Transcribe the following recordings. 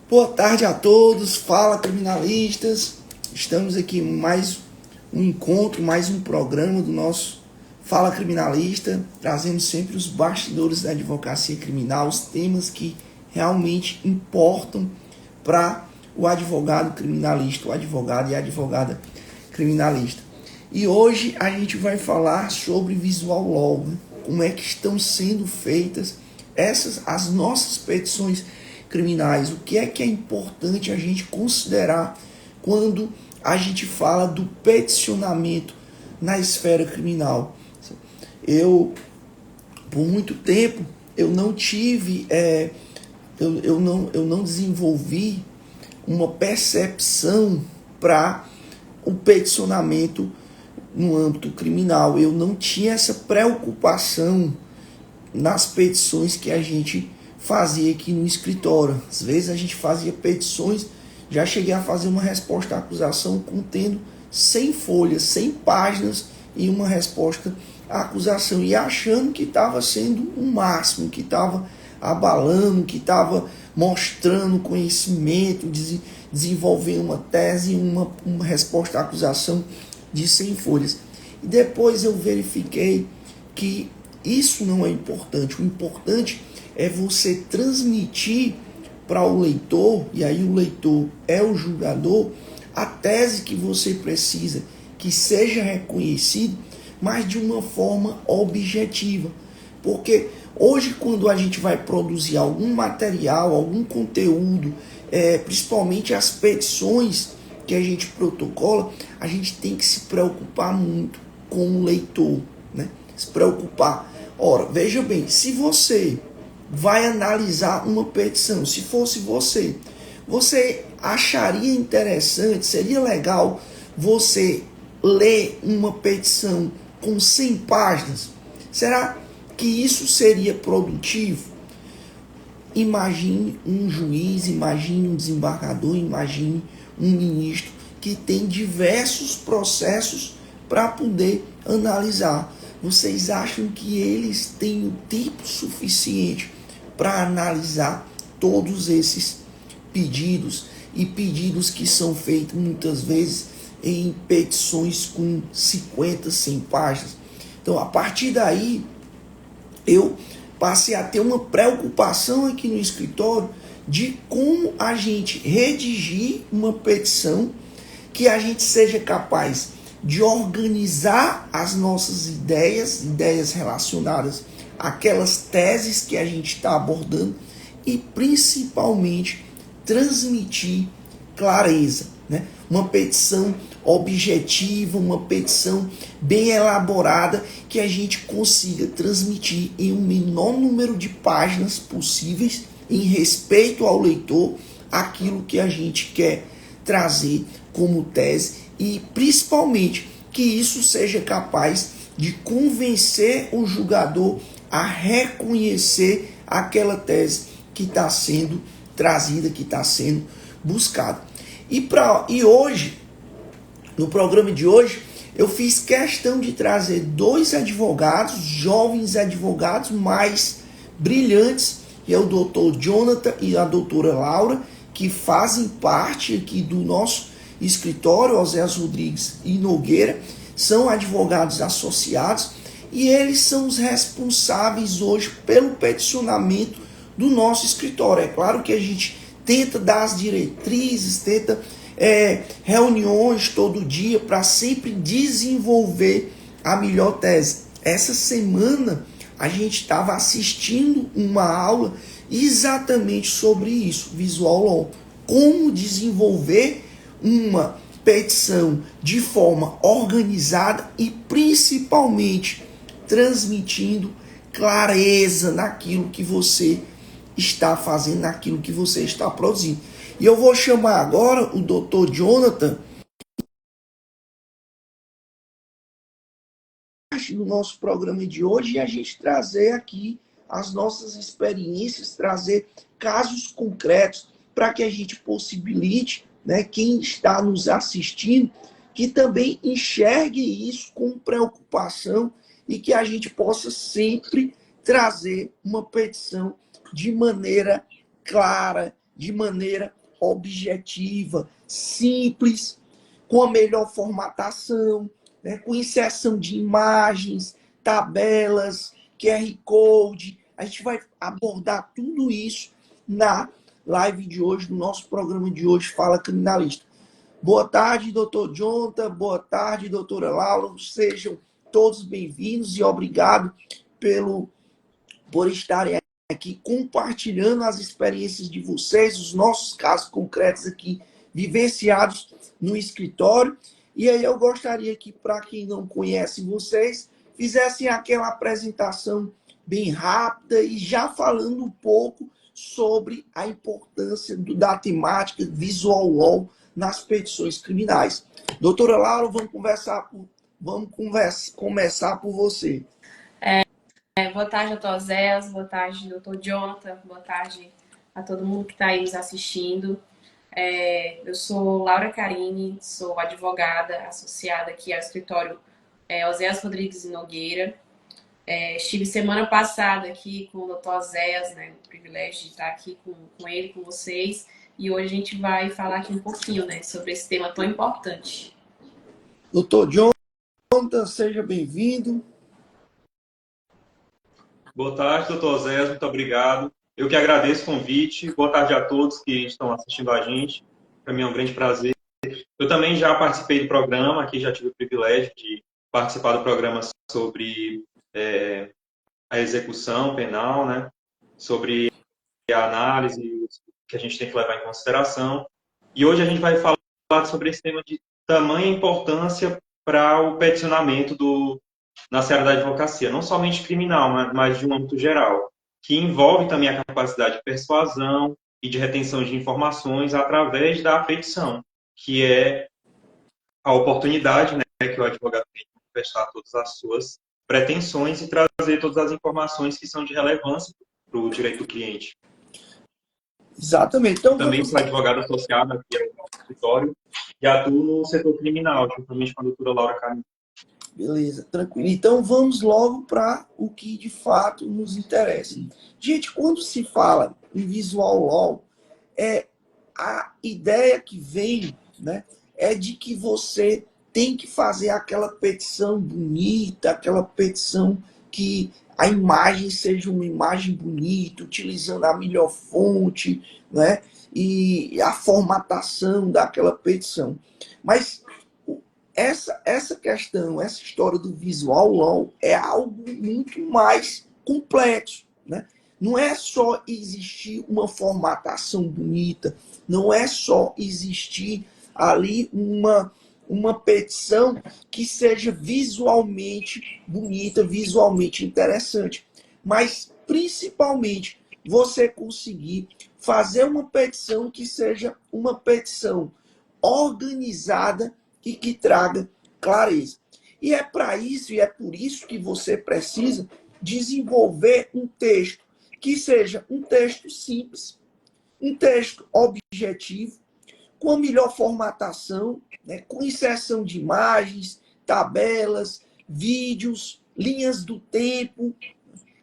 Boa tarde a todos, fala criminalistas. Estamos aqui em mais um encontro, mais um programa do nosso Fala Criminalista, trazendo sempre os bastidores da advocacia criminal, os temas que realmente importam para o advogado criminalista, o advogado e a advogada criminalista. E hoje a gente vai falar sobre visual law, né? Como é que estão sendo feitas as nossas petições criminais, o que é importante a gente considerar quando a gente fala do peticionamento na esfera criminal. Por muito tempo, eu não tive, eu não desenvolvi uma percepção para o peticionamento no âmbito criminal. Eu não tinha essa preocupação nas petições que a gente fazia aqui no escritório. Às vezes a gente fazia petições, já cheguei a fazer uma resposta à acusação contendo 100 folhas, 100 páginas e uma resposta à acusação, e achando que estava sendo o máximo, que estava abalando, que estava mostrando conhecimento, desenvolvendo uma tese, uma resposta à acusação de 100 folhas. E depois eu verifiquei que isso não é importante. O importante é você transmitir para o leitor, e aí o leitor é o julgador, a tese que você precisa que seja reconhecido, mas de uma forma objetiva. Porque hoje, quando a gente vai produzir algum material, algum conteúdo, principalmente as petições que a gente protocola, a gente tem que se preocupar muito com o leitor, né? Se preocupar. Ora, veja bem, se você vai analisar uma petição, se fosse você acharia interessante, seria legal você ler uma petição com 100 páginas? Será que isso seria produtivo? Imagine um juiz, imagine um desembargador, imagine um ministro que tem diversos processos para poder analisar. Vocês acham que eles têm o tempo suficiente para analisar todos esses pedidos, e pedidos que são feitos muitas vezes em petições com 50, 100 páginas? Então, a partir daí, eu passei a ter uma preocupação aqui no escritório de como a gente redigir uma petição que a gente seja capaz de organizar as nossas ideias relacionadas àquelas teses que a gente está abordando, e principalmente transmitir clareza, né? Uma petição objetiva, uma petição bem elaborada, que a gente consiga transmitir em um menor número de páginas possíveis, em respeito ao leitor, aquilo que a gente quer trazer como tese, e principalmente que isso seja capaz de convencer o julgador a reconhecer aquela tese que está sendo trazida, que está sendo buscada. E hoje, no programa de hoje, eu fiz questão de trazer dois advogados, jovens advogados mais brilhantes, que é o doutor Jonathan e a doutora Laura, que fazem parte aqui do nosso escritório, Oséias Rodrigues e Nogueira, são advogados associados, e eles são os responsáveis hoje pelo peticionamento do nosso escritório. É claro que a gente tenta dar as diretrizes, tenta reuniões todo dia para sempre desenvolver a melhor tese. Essa semana a gente estava assistindo uma aula exatamente sobre isso, visual law, como desenvolver uma petição de forma organizada e principalmente transmitindo clareza naquilo que você está fazendo, naquilo que você está produzindo. E eu vou chamar agora o Dr. Jonathan no nosso programa de hoje, e a gente trazer aqui as nossas experiências, trazer casos concretos para que a gente possibilite, né, quem está nos assistindo, que também enxergue isso com preocupação, e que a gente possa sempre trazer uma petição de maneira clara, de maneira objetiva, simples, com a melhor formatação, né, com inserção de imagens, tabelas, QR Code. A gente vai abordar tudo isso na live de hoje, no nosso programa de hoje, Fala Criminalista. Boa tarde, doutor Jonathan. Boa tarde, doutora Laura. Sejam todos bem-vindos e obrigado por estarem aqui compartilhando as experiências de vocês, os nossos casos concretos aqui, vivenciados no escritório. E aí eu gostaria que, para quem não conhece vocês, fizessem aquela apresentação bem rápida e já falando um pouco sobre a importância da temática Visual Law nas petições criminais. Doutora Laura, vamos começar por você. Boa tarde, doutor Zéas, boa tarde, doutor Jonathan, boa tarde a todo mundo que está aí nos assistindo. Eu sou Laura Carine, sou advogada associada aqui ao escritório Oséias Rodrigues e Nogueira. Estive semana passada aqui com o doutor Zéas, né, o privilégio de estar aqui com ele, com vocês, e hoje a gente vai falar aqui um pouquinho, né, sobre esse tema tão importante. Doutor Jonathan, seja bem-vindo. Boa tarde, doutor Zé, muito obrigado. Eu que agradeço o convite. Boa tarde a todos que estão assistindo a gente. Para mim é um grande prazer. Eu também já participei do programa, aqui já tive o privilégio de participar do programa sobre a execução penal, né? Sobre a análise que a gente tem que levar em consideração. E hoje a gente vai falar sobre esse tema de tamanha importância para o peticionamento na seara da advocacia, não somente criminal, mas de um âmbito geral, que envolve também a capacidade de persuasão e de retenção de informações através da petição, que é a oportunidade, né, que o advogado tem de manifestar todas as suas pretensões e trazer todas as informações que são de relevância para o direito do cliente. Exatamente. Então, também sou advogado associado aqui ao escritório e atuo no setor criminal, juntamente com a doutora Laura Carine. Beleza, tranquilo. Então vamos logo para o que de fato nos interessa. Gente, quando se fala em Visual Law, a ideia que vem, né, é de que você tem que fazer aquela petição bonita, aquela petição que a imagem seja uma imagem bonita, utilizando a melhor fonte, né, e a formatação daquela petição. Mas essa questão, essa história do Visual Law é algo muito mais complexo, né? Não é só existir uma formatação bonita, não é só existir ali uma petição que seja visualmente bonita, visualmente interessante, mas principalmente você conseguir fazer uma petição que seja uma petição organizada e que traga clareza. E é para isso, e é por isso que você precisa desenvolver um texto que seja um texto simples, um texto objetivo, com a melhor formatação, né, com inserção de imagens, tabelas, vídeos, linhas do tempo,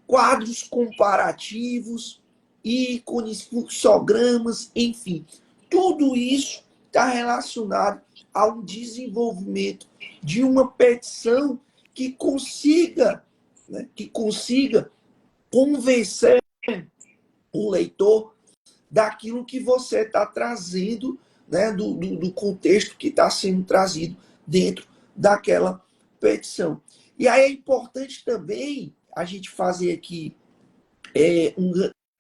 quadros comparativos, ícones, fluxogramas, enfim. Tudo isso está relacionado ao desenvolvimento de uma petição que consiga convencer o leitor daquilo que você está trazendo, né, do contexto que está sendo trazido dentro daquela petição. E aí é importante também a gente fazer aqui,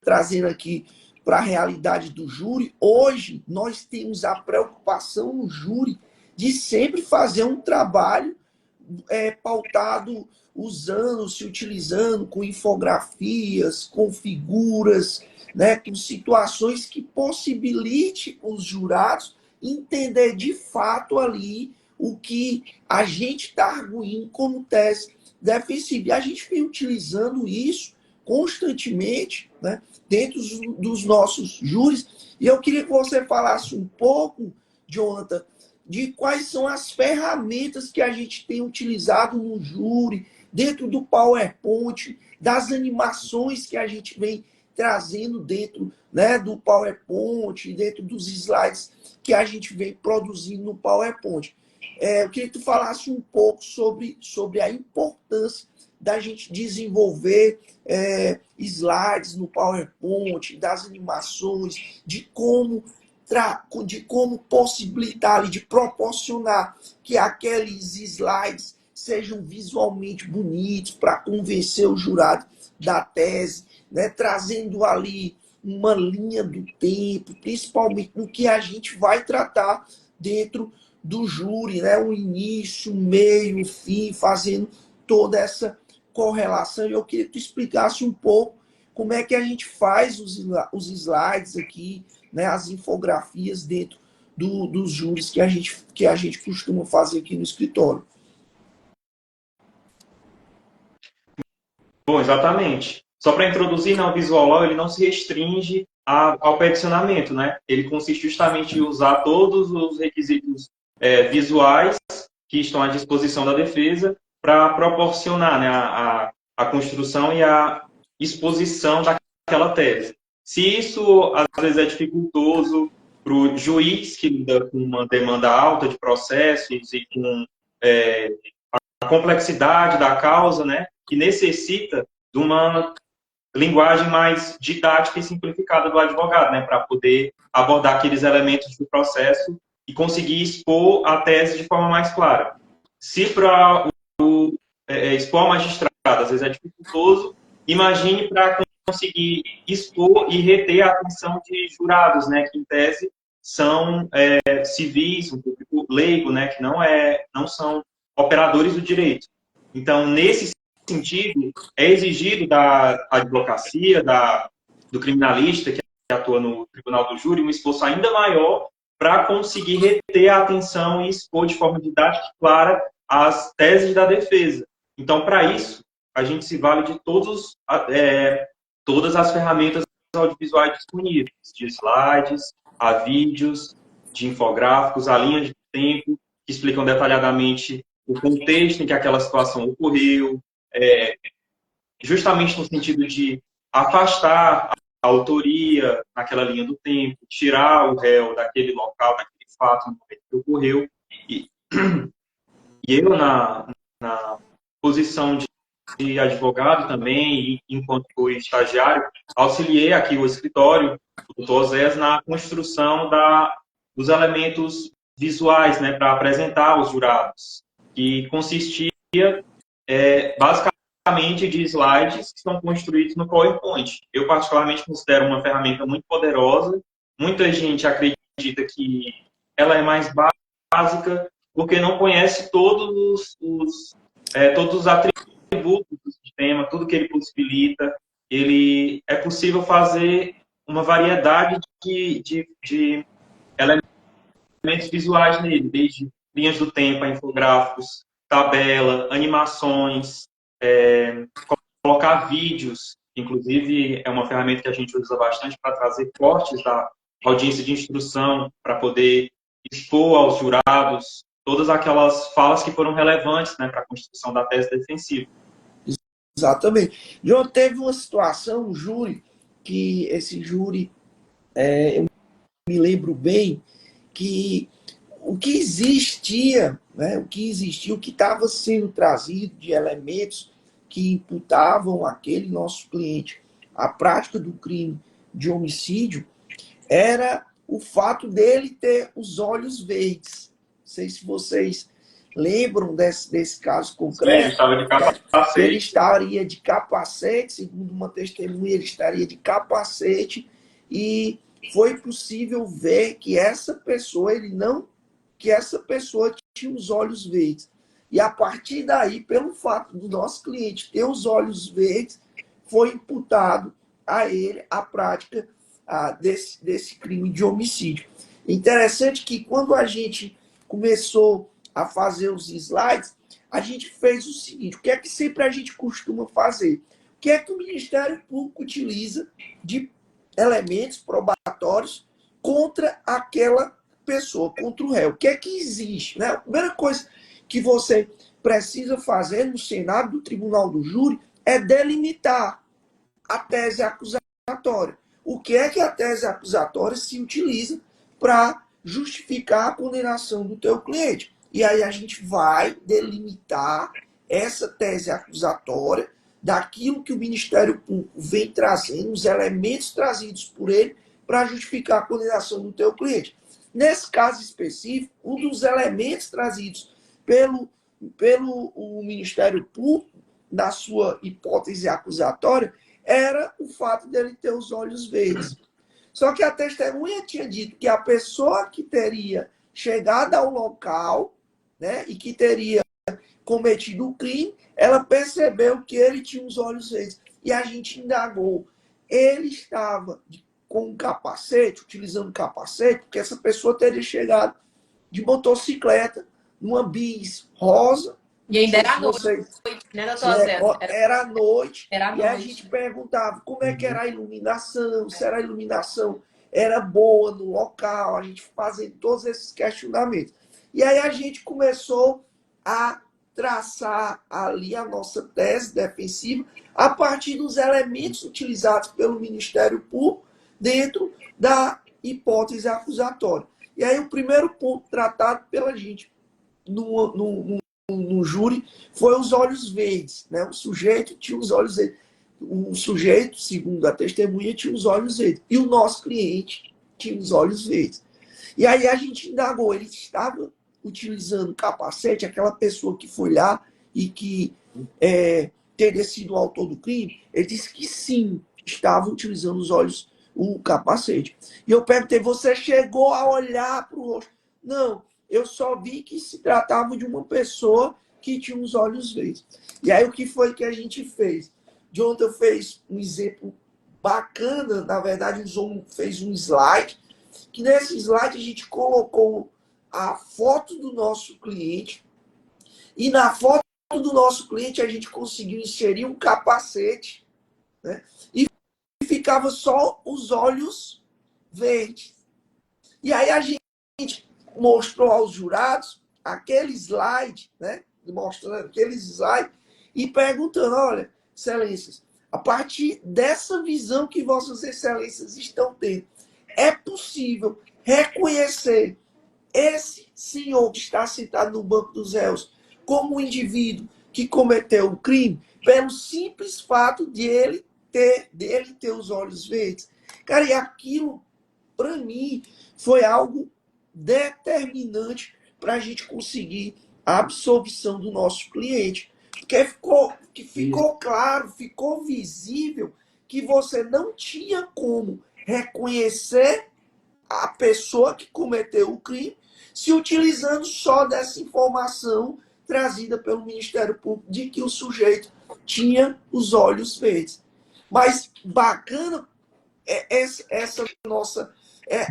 trazendo aqui para a realidade do júri. Hoje nós temos a preocupação no júri de sempre fazer um trabalho pautado, se utilizando com infografias, com figuras, né, com situações que possibilitem os jurados entender de fato ali o que a gente está arguindo como tese defensiva. E a gente vem utilizando isso constantemente, né, dentro dos nossos júris. E eu queria que você falasse um pouco, Jonathan, de quais são as ferramentas que a gente tem utilizado no júri, dentro do PowerPoint, das animações que a gente vem trazendo dentro, né, do PowerPoint, dentro dos slides que a gente vem produzindo no PowerPoint. Eu queria que tu falasse um pouco sobre a importância da gente desenvolver slides no PowerPoint, das animações, de como possibilitar ali, de proporcionar que aqueles slides sejam visualmente bonitos para convencer o jurado da tese, né? Trazendo ali uma linha do tempo, principalmente no que a gente vai tratar dentro do júri, né? O início, o meio, o fim, fazendo toda essa correlação. E eu queria que tu explicasse um pouco como é que a gente faz os slides aqui, né? As infografias dentro dos júris que a gente costuma fazer aqui no escritório. Bom, exatamente. Só para introduzir, né, o Visual Law ele não se restringe ao peticionamento, né? Ele consiste justamente em usar todos os requisitos visuais que estão à disposição da defesa para proporcionar, né, a construção e a exposição daquela tese. Se isso, às vezes, é dificultoso para o juiz que lida com uma demanda alta de processos e com a complexidade da causa, né, que necessita de uma linguagem mais didática e simplificada do advogado, né, para poder abordar aqueles elementos do processo e conseguir expor a tese de forma mais clara. Se para expor ao magistrado, às vezes é dificultoso, imagine para conseguir expor e reter a atenção de jurados, né, que em tese são civis, um público leigo, né, que não são operadores do direito. Então, nesse sentido, é exigido da advocacia, do criminalista que atua no tribunal do júri, um esforço ainda maior para conseguir reter a atenção e expor de forma didática e clara as teses da defesa. Então, para isso, a gente se vale de todas as ferramentas audiovisuais disponíveis, de slides, a vídeos, de infográficos, a linha de tempo, que explicam detalhadamente o contexto em que aquela situação ocorreu, justamente no sentido de afastar a autoria naquela linha do tempo, tirar o réu daquele local, daquele fato no momento que ocorreu. E eu, na posição de advogado também, e enquanto fui estagiário, auxiliei aqui o escritório, o doutor Oséias, na construção dos elementos visuais, né, para apresentar aos jurados, que consistia basicamente de slides que estão construídos no PowerPoint. Eu, particularmente, considero uma ferramenta muito poderosa. Muita gente acredita que ela é mais básica porque não conhece todos os atributos do sistema, tudo que ele possibilita. É possível fazer uma variedade de elementos visuais nele, desde linhas do tempo a infográficos, tabela, animações, colocar vídeos, inclusive é uma ferramenta que a gente usa bastante para trazer cortes da audiência de instrução, para poder expor aos jurados todas aquelas falas que foram relevantes, né, para a construção da tese defensiva. Exatamente. Já teve uma situação, um júri, que esse júri, eu me lembro bem, que o que existia, né, o que estava sendo trazido de elementos que imputavam àquele nosso cliente a prática do crime de homicídio, era o fato dele ter os olhos verdes. Não sei se vocês lembram desse caso concreto. Sim, ele estava de capacete. Ele estaria de capacete, segundo uma testemunha, ele estaria de capacete, e foi possível ver que essa pessoa tinha os olhos verdes. E a partir daí, pelo fato do nosso cliente ter os olhos verdes, foi imputado a ele a prática desse crime de homicídio. Interessante que quando a gente começou a fazer os slides, a gente fez o seguinte: o que é que sempre a gente costuma fazer? O que é que o Ministério Público utiliza de elementos probatórios contra aquela pessoa, contra o réu? O que é que existe, né? A primeira coisa que você precisa fazer no Senado do Tribunal do Júri é delimitar a tese acusatória. acusatória. O que é que a tese acusatória se utiliza para justificar a condenação do teu cliente? E aí a gente vai delimitar essa tese acusatória daquilo que o Ministério Público vem trazendo, os elementos trazidos por ele para justificar a condenação do teu cliente. Nesse caso específico, um dos elementos trazidos pelo o Ministério Público, na sua hipótese acusatória, era o fato dele ter os olhos verdes. Só que a testemunha tinha dito que a pessoa que teria chegado ao local, né, e que teria cometido o crime, ela percebeu que ele tinha os olhos verdes. E a gente indagou. Ele estava com um capacete, utilizando capacete, porque essa pessoa teria chegado de motocicleta, numa bis rosa. E ainda era à noite, Vocês, né, doutor Zé? era à noite. Era à E a noite. gente perguntava como é que era a iluminação, se era a iluminação era boa no local, a gente fazendo todos esses questionamentos. E aí a gente começou a traçar ali a nossa tese defensiva a partir dos elementos utilizados pelo Ministério Público dentro da hipótese acusatória. E aí o primeiro ponto tratado pela gente no júri foi os olhos verdes, né? O sujeito tinha os olhos verdes. O sujeito, segundo a testemunha, tinha os olhos verdes. E o nosso cliente tinha os olhos verdes. E aí a gente indagou, ele estava utilizando capacete, aquela pessoa que foi lá e que teria sido o autor do crime, ele disse que sim, estava utilizando o capacete. E eu perguntei, você chegou a olhar para o rosto? Não, eu só vi que se tratava de uma pessoa que tinha os olhos verdes. E aí o que foi que a gente fez? Jonathan fez um exemplo bacana, na verdade fez um slide, que nesse slide a gente colocou a foto do nosso cliente e na foto do nosso cliente a gente conseguiu inserir um capacete, né? E ficava só os olhos verdes. E aí a gente mostrou aos jurados aquele slide, né? Mostrando aquele slide e perguntando, olha, excelências, a partir dessa visão que vossas excelências estão tendo, é possível reconhecer esse senhor que está sentado no banco dos réus como um indivíduo que cometeu o crime pelo simples fato de ele ter os olhos verdes. Cara, e aquilo, para mim, foi algo determinante para a gente conseguir a absolvição do nosso cliente. Porque ficou claro, ficou visível que você não tinha como reconhecer a pessoa que cometeu o crime se utilizando só dessa informação trazida pelo Ministério Público de que o sujeito tinha os olhos verdes. Mas bacana essa nossa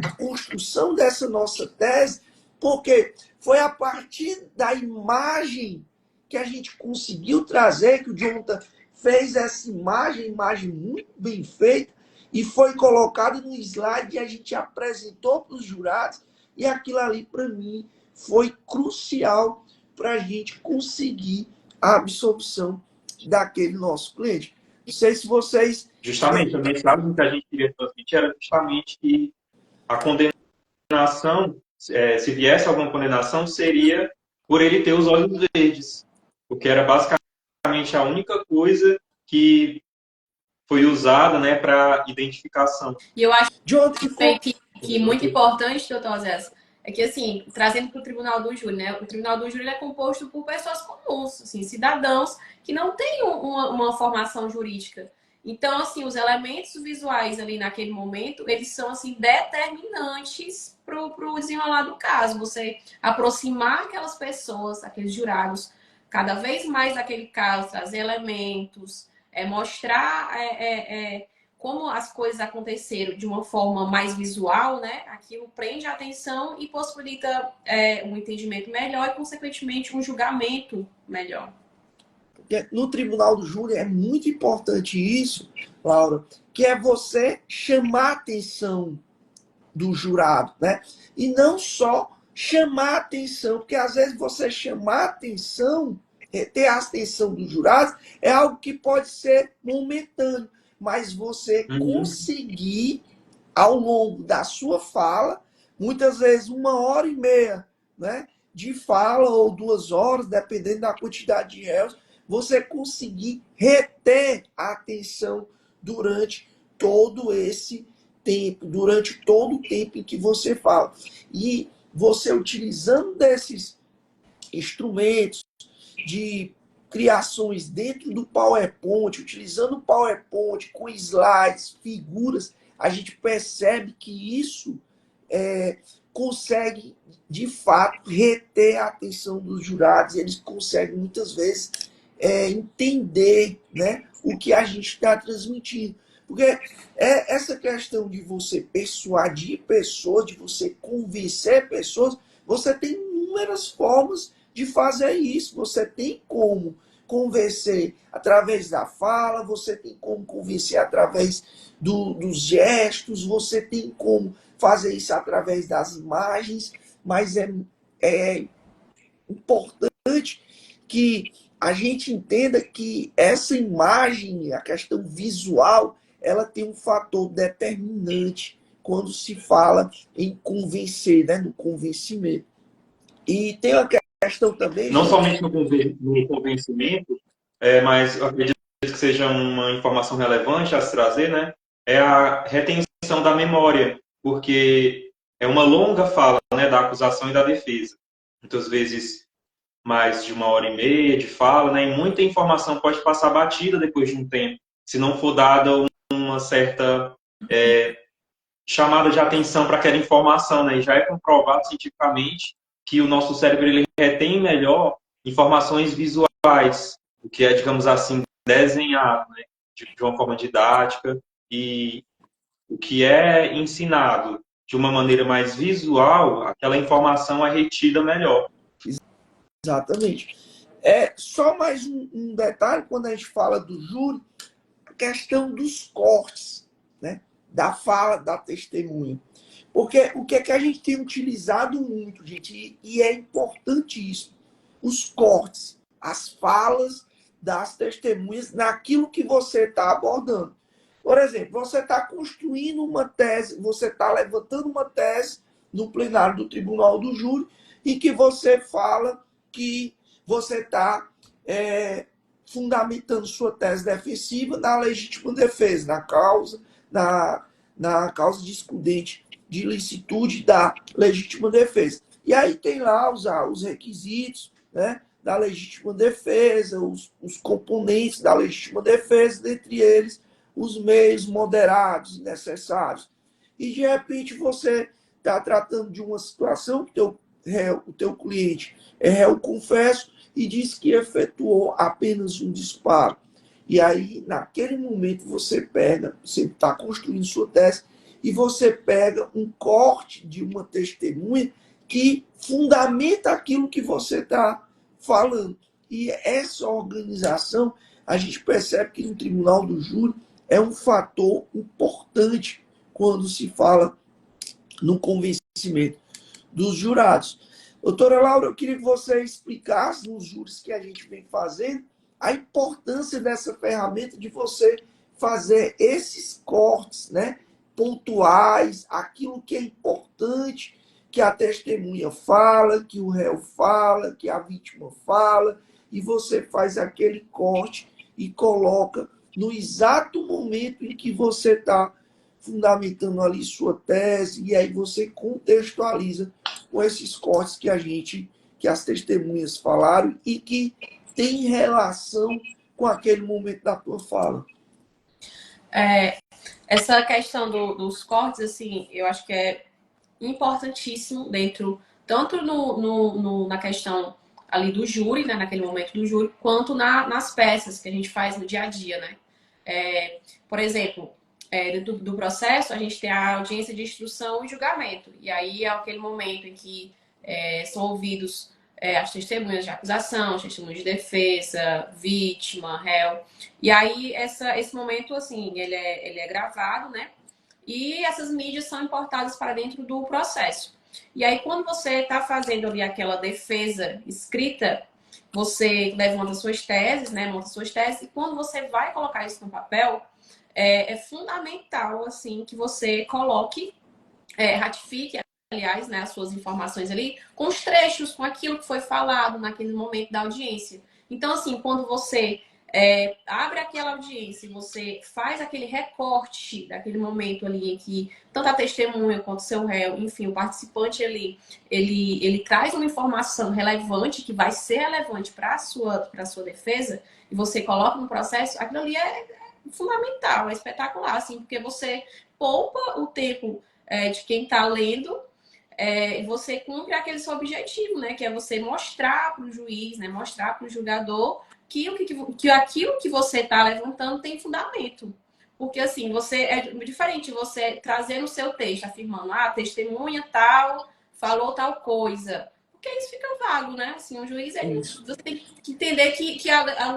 a construção dessa nossa tese, porque foi a partir da imagem que a gente conseguiu trazer, que o Jonathan fez essa imagem muito bem feita, e foi colocado no slide e a gente apresentou para os jurados, e aquilo ali, para mim, foi crucial para a gente conseguir a absolvição daquele nosso cliente. Não sei se vocês... Justamente, a mensagem que a gente queria transmitir era justamente que a condenação, se viesse alguma condenação, seria por ele ter os olhos verdes, porque era basicamente a única coisa que foi usada, né, para identificação. E eu acho que muito importante, doutor Zé, é que, assim, trazendo para o Tribunal do Júri, né? O Tribunal do Júri é composto por pessoas comuns, assim, cidadãos que não têm uma formação jurídica. Então, assim, os elementos visuais ali naquele momento, eles são, assim, determinantes para o desenrolar do caso. Você aproximar aquelas pessoas, aqueles jurados, cada vez mais daquele caso, trazer elementos, mostrar como as coisas aconteceram de uma forma mais visual, né? Aquilo prende a atenção e possibilita um entendimento melhor e, consequentemente, um julgamento melhor. No Tribunal do Júri é muito importante isso, Laura, que é você chamar a atenção do jurado, né? E não só chamar a atenção, porque às vezes você chamar a atenção, ter a atenção dos jurados, é algo que pode ser momentâneo. mas você Uhum. conseguir, ao longo da sua fala, muitas vezes 1h30, né, de fala, ou 2 horas, dependendo da quantidade de réus, você conseguir reter a atenção durante todo esse tempo, durante todo o tempo em que você fala. E você utilizando desses instrumentos de criações dentro do PowerPoint, utilizando o PowerPoint com slides, figuras, a gente percebe que isso consegue, de fato, reter a atenção dos jurados. Eles conseguem, muitas vezes, entender, né, o que a gente está transmitindo. Porque essa questão de você persuadir pessoas, de você convencer pessoas, você tem inúmeras formas de fazer isso. Você tem como convencer através da fala, você tem como convencer através dos gestos, você tem como fazer isso através das imagens, mas é importante que a gente entenda que essa imagem, a questão visual, ela tem um fator determinante quando se fala em convencer, né, no convencimento. E tem uma questão também, Não João. somente no convencimento, mas eu acredito que seja uma informação relevante a se trazer, né? É a retenção da memória, porque é uma longa fala, né, da acusação e da defesa. Muitas vezes mais de 1h30 de fala, né? E muita informação pode passar batida depois de um tempo, se não for dada uma certa chamada de atenção para aquela informação, né? E já é comprovado cientificamente que o nosso cérebro ele retém melhor informações visuais, o que é, digamos assim, desenhado, né? De uma forma didática, e o que é ensinado de uma maneira mais visual, aquela informação é retida melhor. Exatamente. Só mais um detalhe, quando a gente fala do júri, a questão dos cortes, né, da fala da testemunha. Porque o que é que a gente tem utilizado muito, gente, e é importantíssimo, os cortes, as falas das testemunhas naquilo que você está abordando. Por exemplo, você está construindo uma tese, você está levantando uma tese no plenário do Tribunal do Júri e que você fala que você está fundamentando sua tese defensiva na legítima defesa, na causa discudente de ilicitude da legítima defesa. E aí tem lá os requisitos, né, da legítima defesa, os componentes da legítima defesa, dentre eles os meios moderados necessários. E de repente você está tratando de uma situação que o teu cliente é réu confesso e diz que efetuou apenas um disparo. E aí, naquele momento, você está construindo sua tese e você pega um corte de uma testemunha que fundamenta aquilo que você está falando. E essa organização, a gente percebe que no Tribunal do Júri é um fator importante quando se fala no convencimento dos jurados. Doutora Laura, eu queria que você explicasse nos júris que a gente vem fazendo a importância dessa ferramenta de você fazer esses cortes, né, pontuais, aquilo que é importante que a testemunha fala, que o réu fala, que a vítima fala, e você faz aquele corte e coloca no exato momento em que você está fundamentando ali sua tese, e aí você contextualiza com esses cortes que as testemunhas falaram e que tem relação com aquele momento da tua fala. Essa questão dos cortes, assim, eu acho que é importantíssimo dentro, tanto na questão ali do júri, né, naquele momento do júri, quanto nas peças que a gente faz no dia a dia, né? Por exemplo, dentro do processo, a gente tem a audiência de instrução e julgamento. E aí é aquele momento em que são ouvidos as testemunhas de acusação, as testemunhas de defesa, vítima, réu. E aí esse momento, assim, ele é gravado, né? E essas mídias são importadas para dentro do processo. E aí, quando você está fazendo ali aquela defesa escrita, você levanta suas teses, né? Monta suas teses, e quando você vai colocar isso no papel, é fundamental, assim, que você coloque, ratifique, aliás, né, as suas informações ali, com os trechos, com aquilo que foi falado naquele momento da audiência. Então, assim, quando você abre aquela audiência e você faz aquele recorte daquele momento ali em que tanto a testemunha quanto o seu réu, enfim, o participante ali, ele traz uma informação relevante, que vai ser relevante para a sua defesa, e você coloca no processo, aquilo ali é fundamental, é espetacular, assim, porque você poupa o tempo de quem está lendo, e você cumpre aquele seu objetivo, né? Que é você mostrar para o juiz, né? Mostrar para o julgador que aquilo que você está levantando tem fundamento. Porque, assim, você é diferente você trazer no seu texto, afirmando, a testemunha tal falou tal coisa. Porque isso fica vago, né? Assim, o juiz, você tem que entender que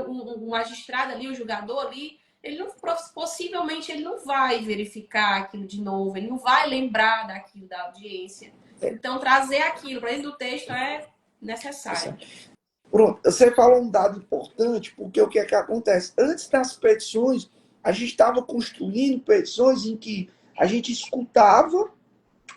o magistrado ali, o julgador ali, ele não, possivelmente ele não vai verificar aquilo de novo, ele não vai lembrar daquilo da audiência. Então, trazer aquilo para dentro do texto é necessário. Pronto, você falou um dado importante, porque o que é que acontece? Antes das petições, a gente estava construindo petições em que a gente escutava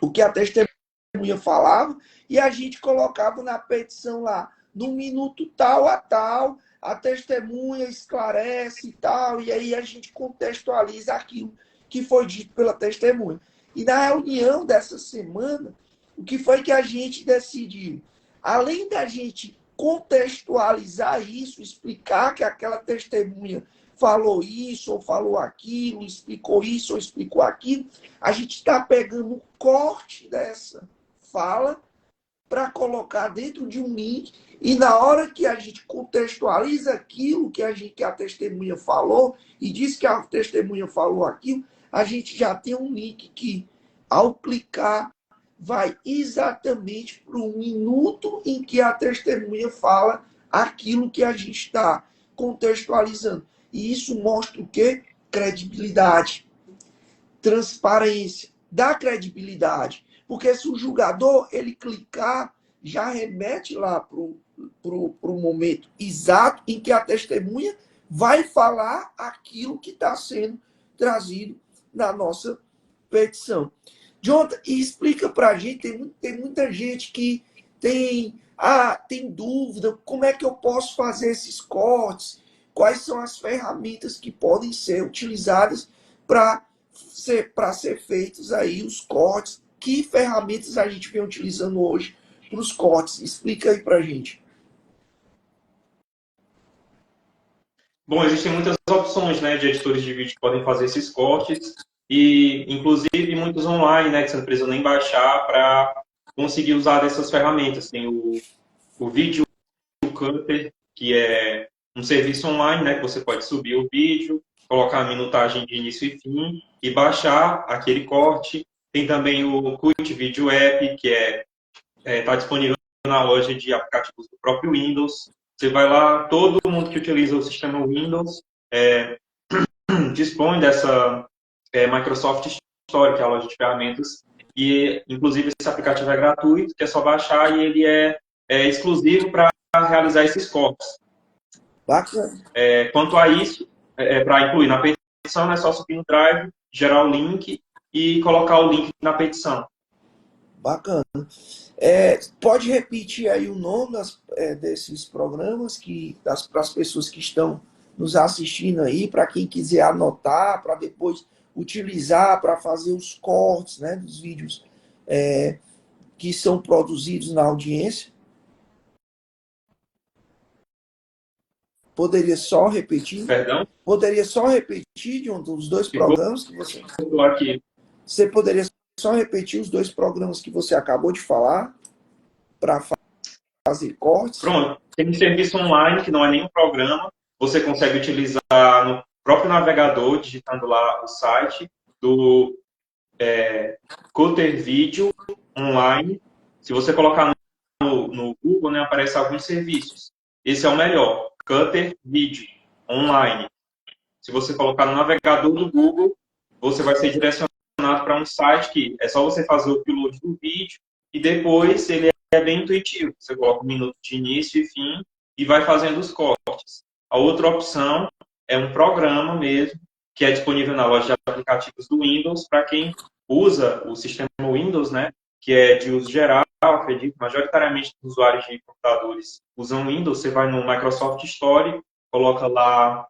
o que a testemunha falava e a gente colocava na petição lá, no minuto tal a tal, a testemunha esclarece e tal, e aí a gente contextualiza aquilo que foi dito pela testemunha. E na reunião dessa semana, o que foi que a gente decidiu? Além da gente contextualizar isso, explicar que aquela testemunha falou isso ou falou aquilo, explicou isso ou explicou aquilo, a gente está pegando um corte dessa fala para colocar dentro de um link, e na hora que a gente contextualiza aquilo que a testemunha falou e diz que a testemunha falou aquilo, a gente já tem um link que, ao clicar, vai exatamente para o minuto em que a testemunha fala aquilo que a gente está contextualizando. E isso mostra o quê? Credibilidade, transparência, dá credibilidade. Porque se o julgador ele clicar, já remete lá para o momento exato em que a testemunha vai falar aquilo que está sendo trazido na nossa petição. Jonathan, e explica para a gente, tem muita gente que tem dúvida, como é que eu posso fazer esses cortes, quais são as ferramentas que podem ser utilizadas para ser feitos aí os cortes, que ferramentas a gente vem utilizando hoje para os cortes, explica aí para a gente. Bom, existem muitas opções, né, de editores de vídeo que podem fazer esses cortes, e inclusive muitos online, né, que você não precisa nem baixar para conseguir usar dessas ferramentas. Tem o Video Cutter, que é um serviço online, né, que você pode subir o vídeo, colocar a minutagem de início e fim e baixar aquele corte. Tem também o Qt Video App, que está disponível na loja de aplicativos do próprio Windows. Você vai lá, todo mundo que utiliza o sistema Windows dispõe dessa Microsoft Store, que é a loja de ferramentas, e inclusive esse aplicativo é gratuito, que é só baixar, e ele é exclusivo para realizar esses cortes. Bacana. Quanto a isso, para incluir na petição, é só subir no Drive, gerar o link e colocar o link na petição. Bacana. Pode repetir aí o nome desses programas para as pessoas que estão nos assistindo aí, para quem quiser anotar, para depois utilizar para fazer os cortes, né, dos vídeos que são produzidos na audiência. Poderia só repetir? Perdão? Poderia só repetir, John, os dois programas que você... Estou aqui. Você poderia só repetir os dois programas que você acabou de falar para fazer cortes? Pronto. Tem um serviço online que não é nenhum programa. Você consegue utilizar no próprio navegador, digitando lá o site do Cutter Video Online. Se você colocar no Google, né, aparece alguns serviços. Esse é o melhor, Cutter Video Online. Se você colocar no navegador do Google, você vai ser direcionado para um site que é só você fazer o upload do vídeo e depois ele é bem intuitivo. Você coloca um minuto de início e fim e vai fazendo os cortes. A outra opção é um programa mesmo que é disponível na loja de aplicativos do Windows para quem usa o sistema Windows, né? Que é de uso geral, acredito, majoritariamente os usuários de computadores usam Windows. Você vai no Microsoft Store, coloca lá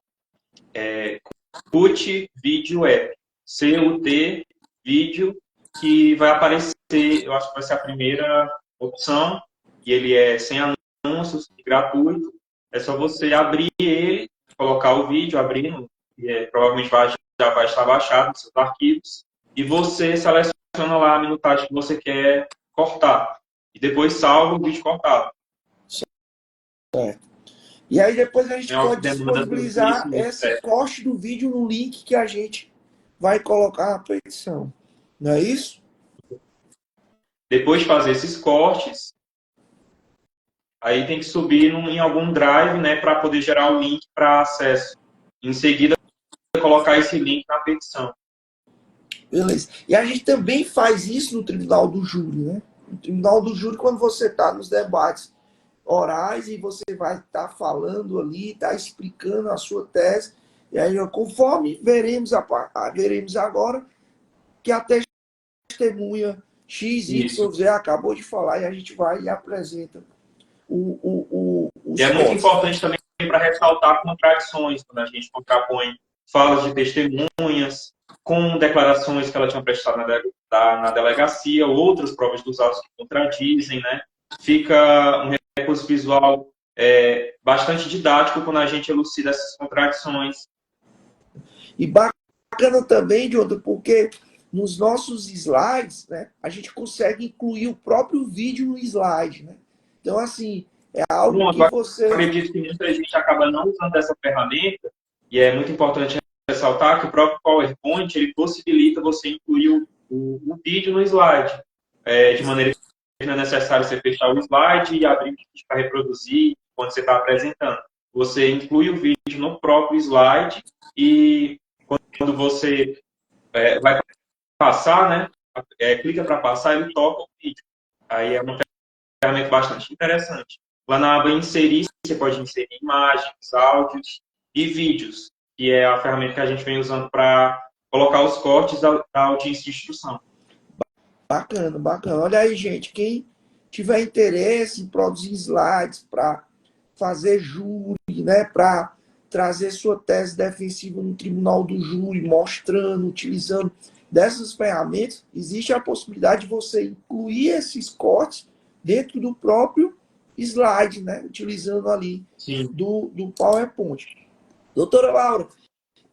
CUT Video App, CUT Vídeo, que vai aparecer, eu acho que vai ser a primeira opção, e ele é sem anúncios, gratuito. É só você abrir ele, colocar o vídeo, abrindo, e provavelmente já vai estar baixado nos seus arquivos, e você seleciona lá a minutagem que você quer cortar. E depois salva o vídeo cortado. Certo. E aí depois a gente É algo que pode demanda disponibilizar muito esse corte do vídeo no link que a gente vai colocar na petição. Não é isso? Depois de fazer esses cortes, aí tem que subir em algum drive, né, para poder gerar o link para acesso. Em seguida, colocar esse link na petição. Beleza. E a gente também faz isso no tribunal do júri, né? No tribunal do júri, quando você está nos debates orais e você vai estar falando ali, está explicando a sua tese, e aí, conforme veremos agora, que a testemunha XYZ acabou de falar e a gente vai e apresenta os E é muito pontos. importante também para ressaltar contradições, quando a gente contrapõe falas de testemunhas com declarações que ela tinha prestado na delegacia, outras provas dos autos que contradizem, né? Fica um recurso visual bastante didático quando a gente elucida essas contradições. E bacana também, Diogo, porque nos nossos slides, né, a gente consegue incluir o próprio vídeo no slide, né? Então, assim, é algo que você... Eu acredito que muita gente acaba não usando essa ferramenta, e é muito importante ressaltar que o próprio PowerPoint ele possibilita você incluir o vídeo no slide, de maneira que não é necessário você fechar o slide e abrir o vídeo para reproduzir quando você está apresentando. Você inclui o vídeo no próprio slide e quando você vai passar, né, clica para passar, ele toca o vídeo. Aí é uma ferramenta bastante interessante. Lá na aba inserir, você pode inserir imagens, áudios e vídeos, que é a ferramenta que a gente vem usando para colocar os cortes da audiência de instrução. Bacana, bacana. Olha aí, gente, quem tiver interesse em produzir slides para fazer júri, né, para trazer sua tese defensiva no tribunal do júri, mostrando, utilizando dessas ferramentas, existe a possibilidade de você incluir esses cortes dentro do próprio slide, né, utilizando ali do PowerPoint. Doutora Laura,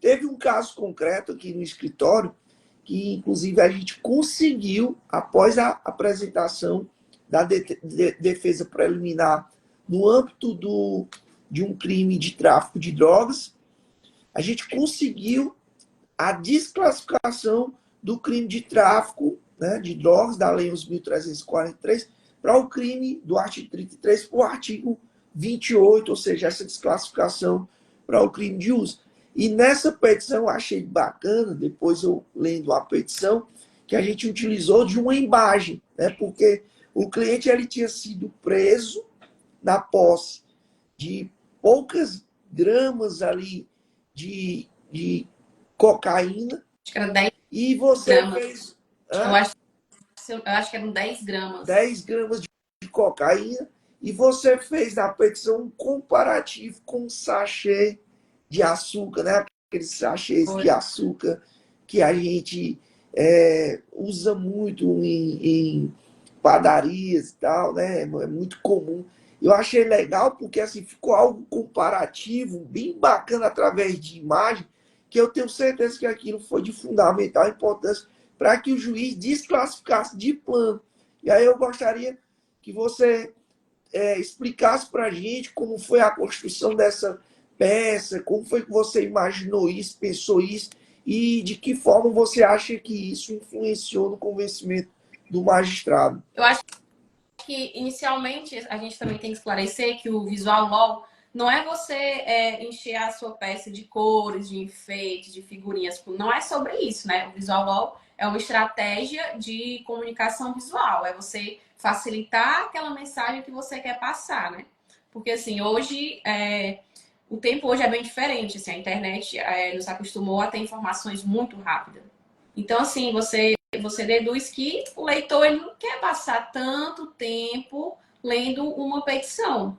teve um caso concreto aqui no escritório que, inclusive, a gente conseguiu, após a apresentação da defesa preliminar no âmbito de um crime de tráfico de drogas, a gente conseguiu a desclassificação do crime de tráfico, né, de drogas, da Lei 11.343, para o crime do artigo 33 para o artigo 28, ou seja, essa desclassificação para o crime de uso. E nessa petição eu achei bacana, depois eu lendo a petição, que a gente utilizou de uma imagem, né, porque o cliente ele tinha sido preso na posse de poucas gramas ali de cocaína. Acho que era 10 e você gramas. fez... Eu acho que eram 10 gramas. 10 gramas de cocaína, e você fez na petição um comparativo com um sachê de açúcar, né? Aqueles sachês de açúcar que a gente usa muito em padarias e tal, né? É muito comum. Eu achei legal porque assim, ficou algo comparativo, bem bacana através de imagem, que eu tenho certeza que aquilo foi de fundamental importância para que o juiz desclassificasse de plano. E aí eu gostaria que você explicasse para a gente como foi a construção dessa peça, como foi que você imaginou isso, pensou isso, e de que forma você acha que isso influenciou no convencimento do magistrado. Eu acho que, inicialmente, a gente também tem que esclarecer que o visual law não é você encher a sua peça de cores, de enfeites, de figurinhas. Não é sobre isso, né? O visual law é uma estratégia de comunicação visual. É você facilitar aquela mensagem que você quer passar, né? Porque, assim, hoje o tempo hoje é bem diferente. Assim, a internet nos acostumou a ter informações muito rápidas. Então, assim, você deduz que o leitor ele não quer passar tanto tempo lendo uma petição.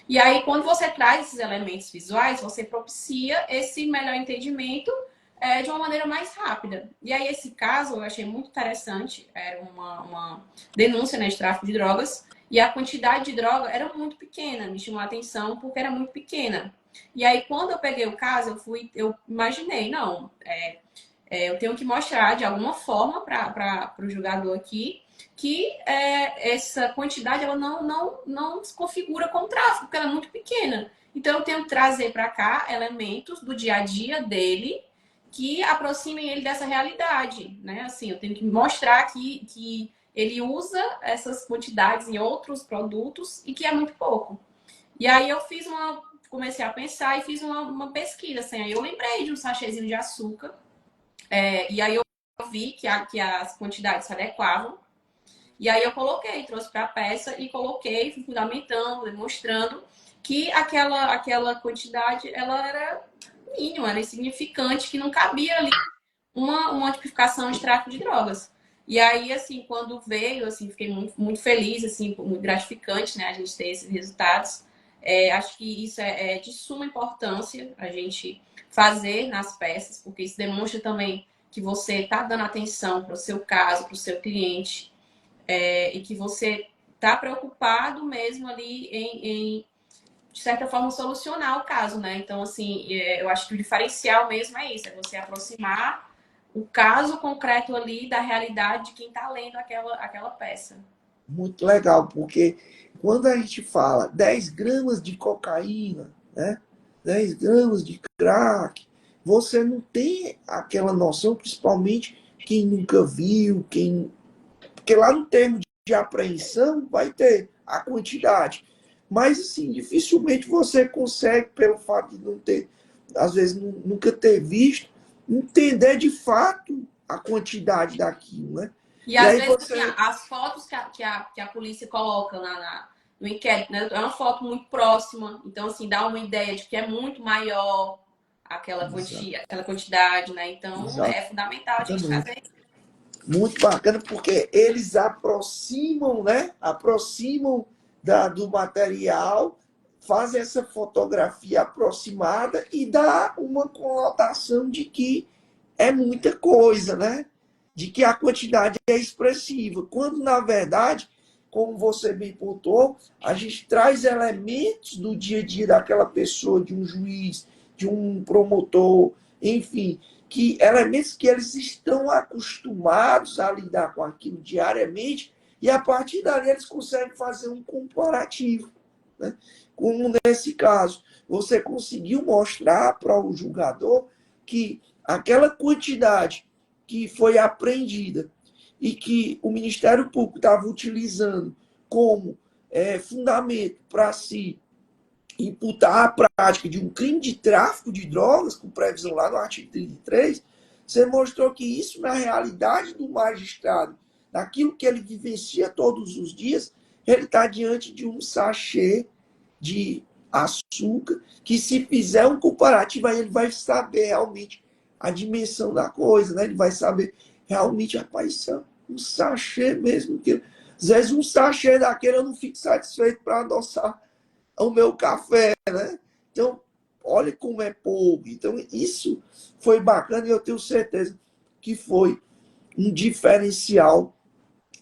E aí, quando você traz esses elementos visuais, você propicia esse melhor entendimento de uma maneira mais rápida. E aí, esse caso eu achei muito interessante. Era uma denúncia, né, de tráfico de drogas. E a quantidade de droga era muito pequena. Me chamou a atenção porque era muito pequena. E aí, quando eu peguei o caso, eu imaginei, não, eu tenho que mostrar de alguma forma para o julgador aqui que essa quantidade ela não se configura com tráfico, porque ela é muito pequena. Então, eu tenho que trazer para cá elementos do dia a dia dele que aproximem ele dessa realidade, né? Assim, eu tenho que mostrar que ele usa essas quantidades em outros produtos e que é muito pouco. E aí eu comecei a pensar e fiz uma pesquisa, assim, aí eu lembrei de um sachêzinho de açúcar, e aí eu vi que as quantidades se adequavam, e aí eu trouxe para a peça e coloquei, fui fundamentando, demonstrando que aquela quantidade, ela era mínima, era insignificante, que não cabia ali uma tipificação de tráfico de drogas. E aí, assim, quando veio, assim, fiquei muito, muito feliz, assim, muito gratificante, né, a gente ter esses resultados. Acho que isso é de suma importância a gente fazer nas peças, porque isso demonstra também que você está dando atenção para o seu caso, para o seu cliente, e que você está preocupado mesmo ali de certa forma, solucionar o caso, né? Então, assim, eu acho que o diferencial mesmo é isso, é você aproximar o caso concreto ali da realidade de quem está lendo aquela peça. Muito legal, porque quando a gente fala 10 gramas de cocaína, né? 10 gramas de crack, você não tem aquela noção, principalmente quem nunca viu, porque lá no termo de apreensão vai ter a quantidade. Mas, assim, dificilmente você consegue, pelo fato de não ter, às vezes, nunca ter visto, entender de fato a quantidade daquilo, né? E E às aí vezes, assim, você... as fotos que a polícia coloca no inquérito, né? É uma foto muito próxima, então, assim, dá uma ideia de que é muito maior aquela quantidade, né? Então, é fundamental a gente Exatamente. trazer. Muito bacana, porque eles aproximam, né? Aproximam do material, fazem essa fotografia aproximada e dá uma conotação de que é muita coisa, né? De que a quantidade é expressiva. Quando, na verdade, como você bem pontuou, a gente traz elementos do dia a dia daquela pessoa, de um juiz, de um promotor, enfim, que elementos que eles estão acostumados a lidar com aquilo diariamente, e a partir dali eles conseguem fazer um comparativo, né? Como nesse caso, você conseguiu mostrar para o julgador que aquela quantidade que foi apreendida e que o Ministério Público estava utilizando como fundamento para se imputar a prática de um crime de tráfico de drogas, com previsão lá no artigo 33, você mostrou que isso, na realidade do magistrado, naquilo que ele vivencia todos os dias, ele está diante de um sachê de açúcar, que se fizer um comparativo, aí ele vai saber realmente a dimensão da coisa, né? Ele vai saber realmente, rapaz, isso é um sachê mesmo. Que, às vezes um sachê daquele eu não fico satisfeito para adoçar o meu café, né? Então, olha como é pouco. Então, isso foi bacana e eu tenho certeza que foi um diferencial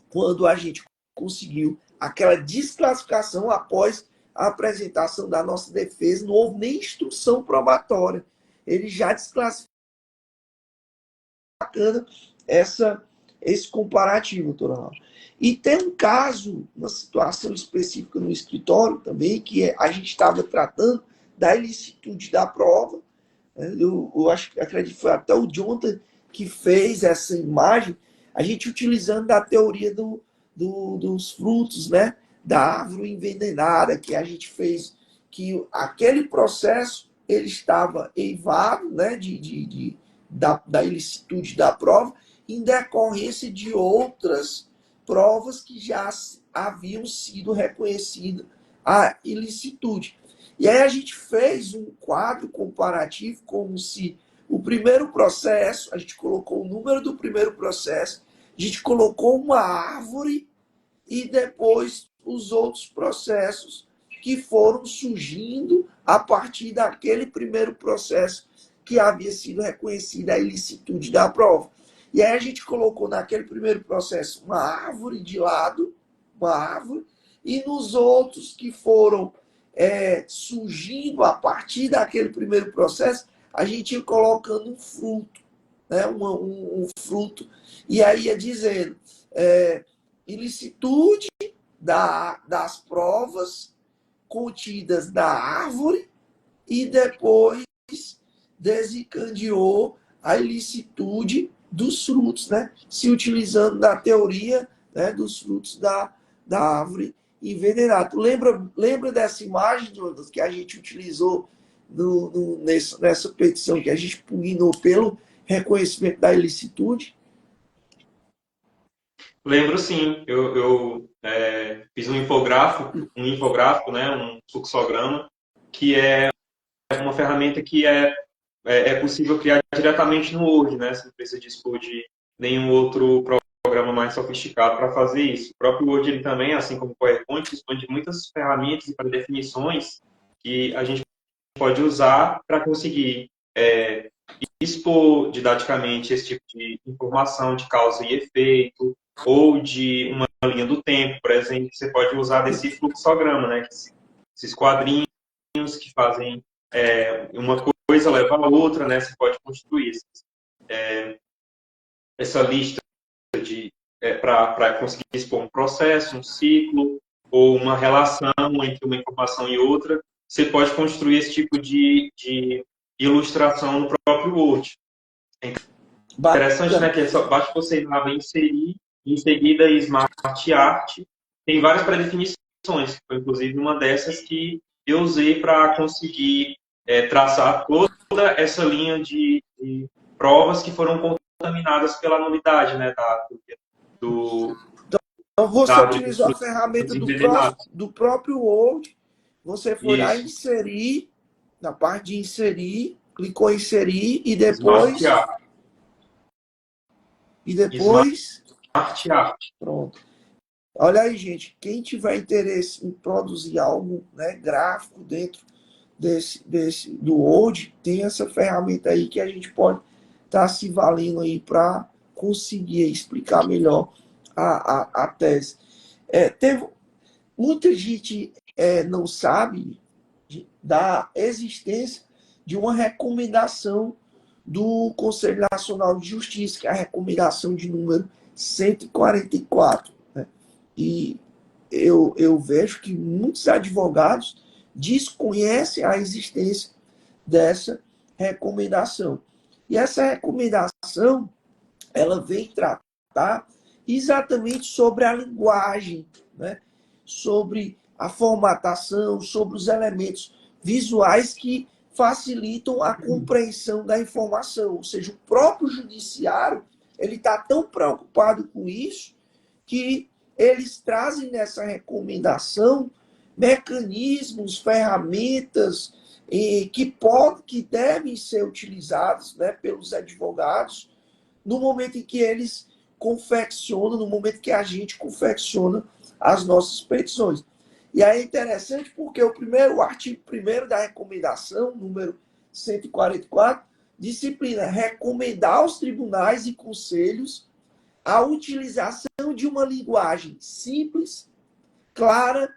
quando a gente conseguiu aquela desclassificação após a apresentação da nossa defesa. Não houve nem instrução probatória. Ele já desclassificou esse comparativo, doutora Laura. E tem um caso, uma situação específica no escritório também, que a gente estava tratando da ilicitude da prova. Eu acredito que foi até o Jonathan que fez essa imagem, a gente utilizando a teoria dos frutos, né? Da árvore envenenada, que a gente fez, que aquele processo ele estava eivado, né? Da ilicitude da prova, em decorrência de outras provas que já haviam sido reconhecidas a ilicitude. E aí a gente fez um quadro comparativo como se o primeiro processo, a gente colocou o número do primeiro processo, a gente colocou uma árvore e depois os outros processos que foram surgindo a partir daquele primeiro processo que havia sido reconhecida a ilicitude da prova. E aí a gente colocou naquele primeiro processo uma árvore de lado, uma árvore, e nos outros que foram surgindo a partir daquele primeiro processo, a gente ia colocando um fruto, né? um fruto, e aí ia dizendo ilicitude das provas contidas da árvore e depois desencadeou a ilicitude dos frutos, né? Se utilizando da teoria, né, dos frutos da árvore envenenada. Lembra dessa imagem, Jonas, que a gente utilizou nessa petição que a gente pugnou pelo reconhecimento da ilicitude? Lembro sim, eu fiz um infográfico, né, um fluxograma, que é uma ferramenta que é possível criar diretamente no Word, né? Você não precisa dispor de nenhum outro programa mais sofisticado para fazer isso. O próprio Word ele também, assim como o PowerPoint, dispõe de muitas ferramentas e definições que a gente pode usar para conseguir expor didaticamente esse tipo de informação de causa e efeito, ou de uma linha do tempo, por exemplo, que você pode usar desse fluxograma, né? Esses quadrinhos que fazem uma coisa leva a outra, né? Você pode construir essa lista para conseguir expor um processo, um ciclo, ou uma relação entre uma informação e outra. Você pode construir esse tipo de ilustração no próprio Word. É interessante, né? Que é só basta você ir lá e inserir, em seguida Smart Art. Tem várias pré-definições, foi inclusive uma dessas que eu usei para conseguir traçar toda essa linha de provas que foram contaminadas pela nulidade, né? Então você utilizou a ferramenta do próprio Word, você foi lá inserir, na parte de inserir, clicou em inserir e depois... Smart Art. Pronto. Olha aí, gente, quem tiver interesse em produzir algo, né, gráfico dentro do Word, tem essa ferramenta aí que a gente pode estar se valendo aí para conseguir explicar melhor a tese. Muita gente não sabe da existência de uma recomendação do Conselho Nacional de Justiça, que é a recomendação de número 144. Né? E eu vejo que muitos advogados desconhecem a existência dessa recomendação. E essa recomendação, ela vem tratar exatamente sobre a linguagem, né? Sobre a formatação, sobre os elementos visuais que facilitam a compreensão da informação. Ou seja, o próprio judiciário ele está tão preocupado com isso que eles trazem nessa recomendação mecanismos, ferramentas que devem ser utilizados, né, pelos advogados no momento em que eles confeccionam, no momento que a gente confecciona as nossas petições. E aí é interessante porque o artigo 1º da recomendação, número 144, disciplina recomendar aos tribunais e conselhos a utilização de uma linguagem simples, clara,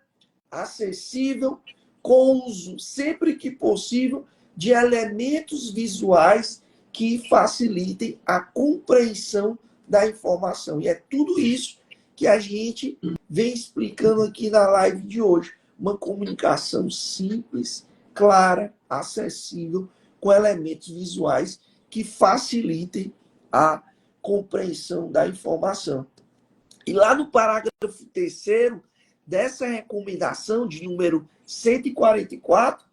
acessível, com uso, sempre que possível, de elementos visuais que facilitem a compreensão da informação. E é tudo isso que a gente vem explicando aqui na live de hoje. Uma comunicação simples, clara, acessível, com elementos visuais que facilitem a compreensão da informação. E lá no parágrafo 3º dessa recomendação de número 144,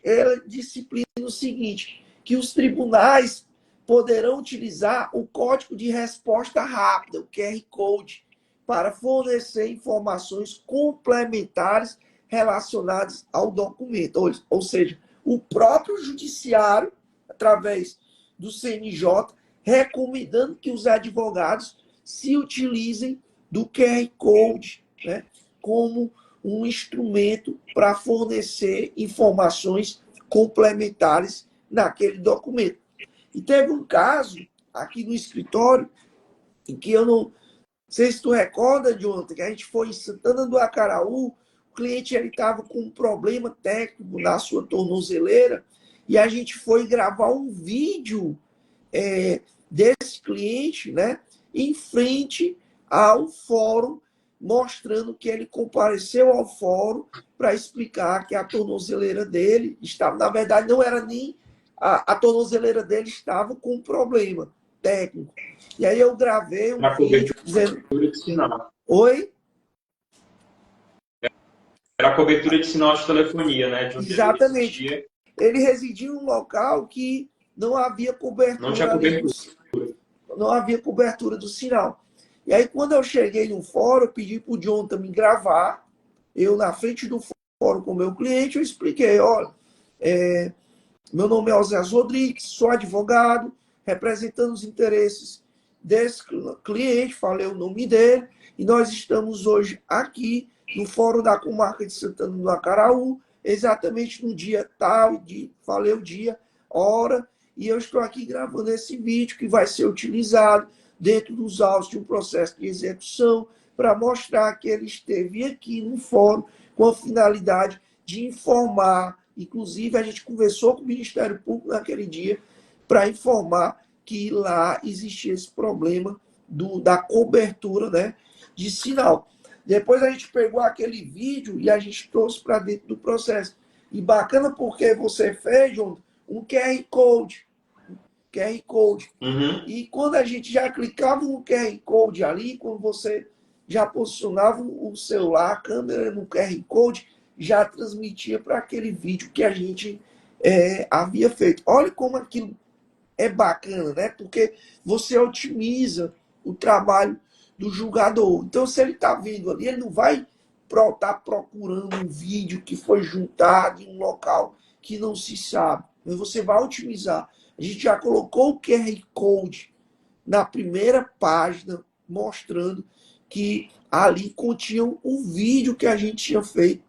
ela disciplina o seguinte, que os tribunais poderão utilizar o código de resposta rápida, o QR Code, para fornecer informações complementares relacionadas ao documento. Ou seja, o próprio judiciário, através do CNJ, recomendando que os advogados se utilizem do QR Code, né, como um instrumento para fornecer informações complementares naquele documento. E teve um caso aqui no escritório em que eu não sei se tu recorda, Jonathan, que a gente foi em Santana do Acaraú, o cliente estava com um problema técnico na sua tornozeleira e a gente foi gravar um vídeo desse cliente, né, em frente ao fórum, mostrando que ele compareceu ao fórum para explicar que a tornozeleira dele estava, na verdade, não era nem a tornozeleira dele estava com um problema técnico. E aí eu gravei um vídeo dizendo... De sinal. Oi? Era a cobertura de sinal de telefonia, né? De um Exatamente. Ele residia em um local que não havia cobertura. Não tinha cobertura. Não havia cobertura do sinal. E aí, quando eu cheguei no fórum, eu pedi para o Jonathan me gravar. Eu, na frente do fórum com o meu cliente, eu expliquei, olha, meu nome é Oséias Rodrigues, sou advogado, representando os interesses desse cliente, falei o nome dele, e nós estamos hoje aqui no Fórum da Comarca de Santana do Acaraú, exatamente no dia tal, falei o dia, hora, e eu estou aqui gravando esse vídeo que vai ser utilizado dentro dos autos de um processo de execução para mostrar que ele esteve aqui no fórum com a finalidade de informar. Inclusive, a gente conversou com o Ministério Público naquele dia para informar que lá existia esse problema da cobertura, né, de sinal. Depois a gente pegou aquele vídeo e a gente trouxe para dentro do processo. E bacana porque você fez, João, um QR Code. QR Code. Uhum. E quando a gente já clicava no QR Code ali, quando você já posicionava o celular, a câmera no QR Code, já transmitia para aquele vídeo que a gente havia feito. Olha como aquilo é bacana, né? Porque você otimiza o trabalho do julgador. Então, se ele está vindo ali, ele não vai estar procurando um vídeo que foi juntado em um local que não se sabe. Mas você vai otimizar. A gente já colocou o QR Code na primeira página, mostrando que ali continha o vídeo que a gente tinha feito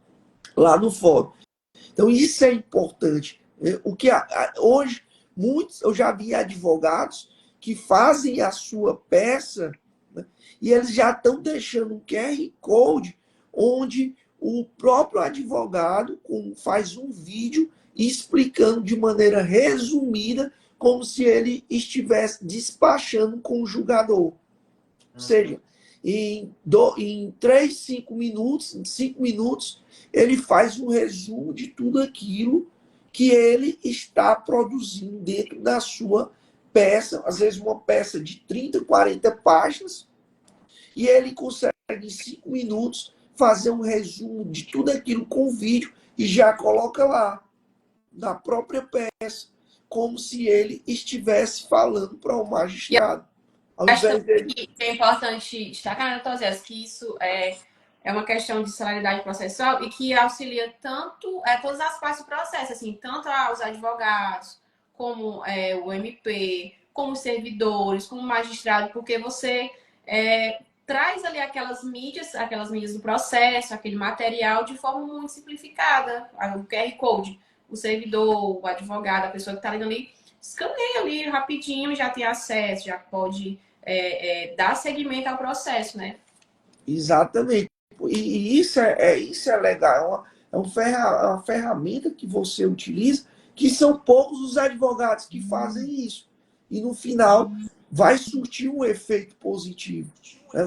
lá no fórum. Então, isso é importante. O que hoje, eu já vi advogados que fazem a sua peça, né, e eles já estão deixando um QR Code onde o próprio advogado faz um vídeo explicando de maneira resumida como se ele estivesse despachando com o julgador. Ou seja, em 3, 5 minutos, em 5 minutos, ele faz um resumo de tudo aquilo que ele está produzindo dentro da sua peça, às vezes uma peça de 30, 40 páginas, e ele consegue em 5 minutos fazer um resumo de tudo aquilo com vídeo e já coloca lá, na própria peça, como se ele estivesse falando para o magistrado. Acho que é importante destacar, né, Tosés, que isso é uma questão de celeridade processual e que auxilia tanto todas as partes do processo, assim, tanto aos advogados, como o MP, como os servidores, como o magistrado, porque você traz ali aquelas mídias do processo, aquele material de forma muito simplificada, o QR Code, o servidor, o advogado, a pessoa que está ali, escaneia ali rapidinho, já tem acesso, já pode dar seguimento ao processo, né? Exatamente. E isso é legal. É uma ferramenta que você utiliza, que são poucos os advogados que fazem isso. E no final vai surtir um efeito positivo.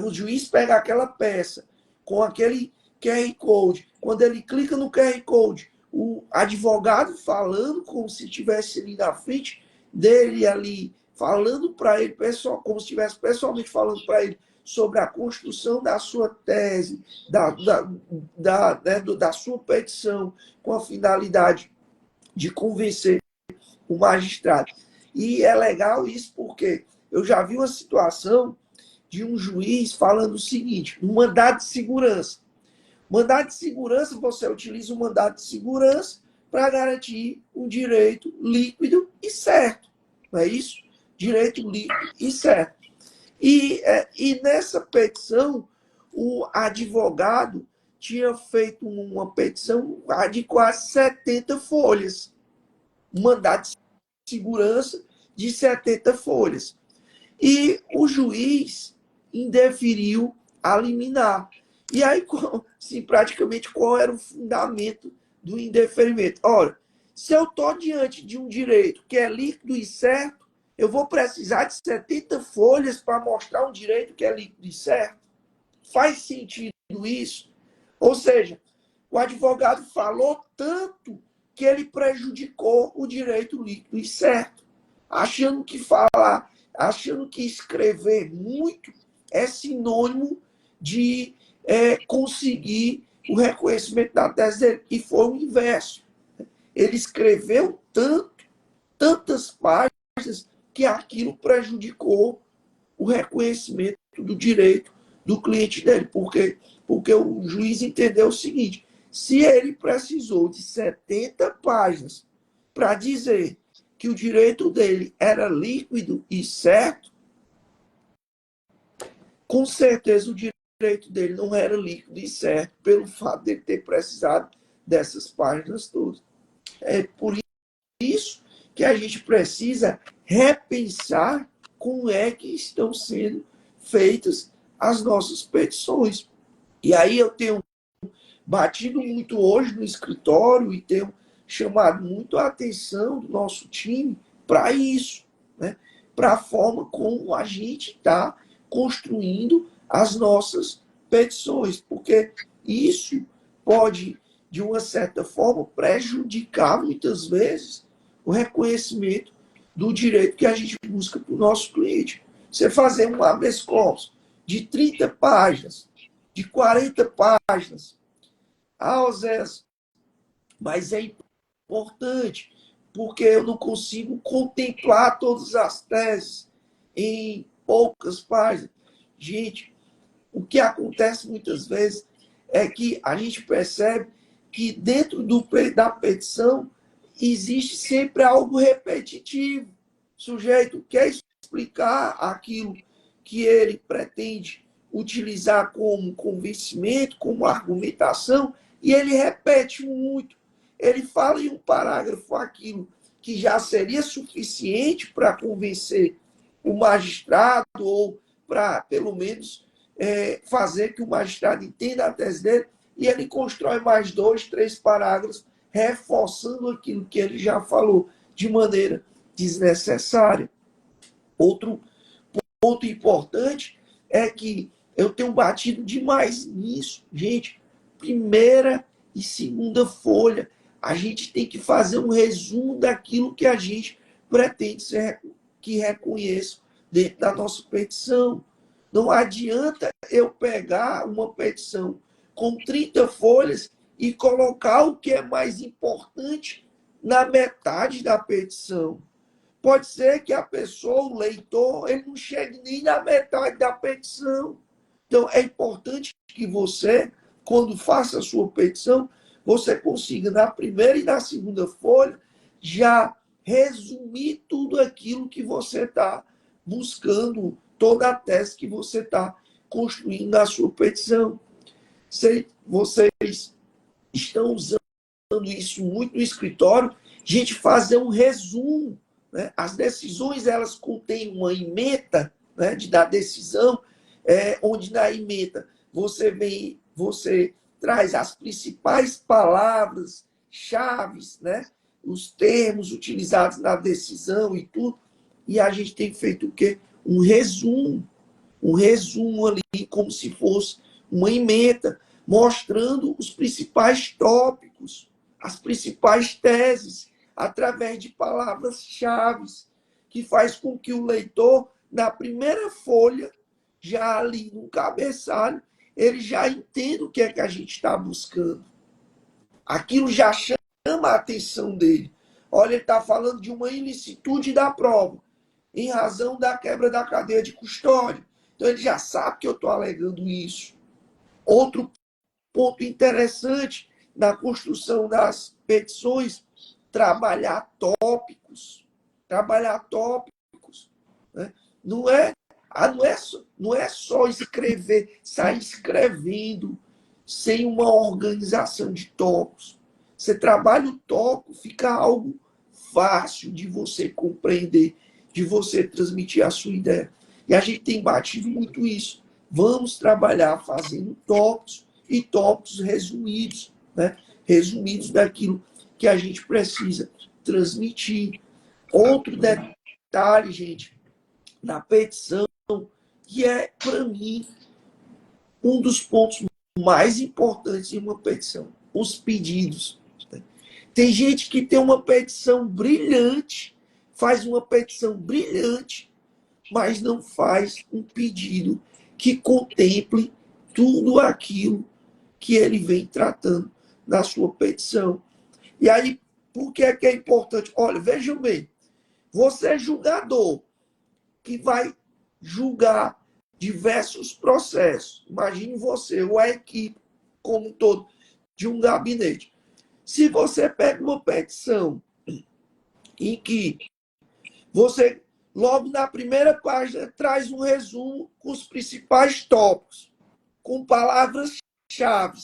O juiz pega aquela peça com aquele QR Code. Quando ele clica no QR Code, o advogado falando como se estivesse ali na frente dele ali, falando para ele, como se estivesse pessoalmente falando para ele sobre a construção da sua tese, da sua petição, com a finalidade de convencer o magistrado. E é legal isso porque eu já vi uma situação de um juiz falando o seguinte, um mandado de segurança. Mandado de segurança, você utiliza o mandado de segurança para garantir um direito líquido e certo. Não é isso? Direito líquido e certo. E nessa petição, o advogado tinha feito uma petição de quase 70 folhas. Um mandado de segurança de 70 folhas. E o juiz indeferiu a liminar. E aí, assim, praticamente, qual era o fundamento do indeferimento? Ora, se eu estou diante de um direito que é líquido e certo, eu vou precisar de 70 folhas para mostrar um direito que é líquido e certo? Faz sentido isso? Ou seja, o advogado falou tanto que ele prejudicou o direito líquido e certo, achando que falar, achando que escrever muito é sinônimo de conseguir o reconhecimento da tese dele. E foi o inverso. Ele escreveu tantas páginas, que aquilo prejudicou o reconhecimento do direito do cliente dele. Por quê? Porque o juiz entendeu o seguinte: se ele precisou de 70 páginas para dizer que o direito dele era líquido e certo, com certeza o direito dele não era líquido e certo, pelo fato de ele ter precisado dessas páginas todas. É por isso que a gente precisa repensar como é que estão sendo feitas as nossas petições. E aí eu tenho batido muito hoje no escritório e tenho chamado muito a atenção do nosso time para isso, né? Para a forma como a gente está construindo as nossas petições, porque isso pode, de uma certa forma, prejudicar muitas vezes o reconhecimento do direito que a gente busca para o nosso cliente. Você fazer um habeas corpus de 30 páginas, de 40 páginas, Oséias, mas é importante, porque eu não consigo contemplar todas as teses em poucas páginas. Gente, o que acontece muitas vezes é que a gente percebe que dentro da petição existe sempre algo repetitivo. O sujeito quer explicar aquilo que ele pretende utilizar como convencimento, como argumentação, e ele repete muito. Ele fala em um parágrafo aquilo que já seria suficiente para convencer o magistrado, ou para, pelo menos, fazer que o magistrado entenda a tese dele, e ele constrói mais 2, 3 parágrafos, reforçando aquilo que ele já falou, de maneira desnecessária. Outro ponto importante é que eu tenho batido demais nisso. Gente, primeira e segunda folha, a gente tem que fazer um resumo daquilo que a gente pretende que reconheça dentro da nossa petição. Não adianta eu pegar uma petição com 30 folhas e colocar o que é mais importante na metade da petição. Pode ser que a pessoa, o leitor, ele não chegue nem na metade da petição. Então, é importante que você, quando faça a sua petição, você consiga, na primeira e na segunda folha, já resumir tudo aquilo que você está buscando, toda a tese que você está construindo na sua petição. Vocês estão usando isso muito no escritório, gente, fazer um resumo, né? As decisões, elas contêm uma ementa, né, da decisão, onde na ementa você traz as principais palavras, chaves, né, os termos utilizados na decisão e tudo, e a gente tem feito o quê? Um resumo ali, como se fosse uma ementa, mostrando os principais tópicos, as principais teses, através de palavras-chave, que faz com que o leitor, na primeira folha, já ali no cabeçalho, ele já entenda o que é que a gente está buscando. Aquilo já chama a atenção dele. Olha, ele está falando de uma ilicitude da prova, em razão da quebra da cadeia de custódia. Então, ele já sabe que eu estou alegando isso. Outro ponto interessante na construção das petições, trabalhar tópicos. Trabalhar tópicos. Né? Não é só escrever, sair escrevendo sem uma organização de tópicos. Você trabalha o tópico, fica algo fácil de você compreender, de você transmitir a sua ideia. E a gente tem batido muito isso. Vamos trabalhar fazendo tópicos e tópicos resumidos, né? Resumidos daquilo que a gente precisa transmitir. Outro detalhe, gente, da petição, que é, para mim, um dos pontos mais importantes em uma petição, os pedidos. Tem gente que tem uma petição brilhante, faz uma petição brilhante, mas não faz um pedido que contemple tudo aquilo que ele vem tratando na sua petição. E aí, por que é importante? Olha, vejam bem, você é julgador que vai julgar diversos processos. Imagine você ou a equipe como um todo de um gabinete. Se você pega uma petição em que você, logo na primeira página, traz um resumo com os principais tópicos, com palavras-chave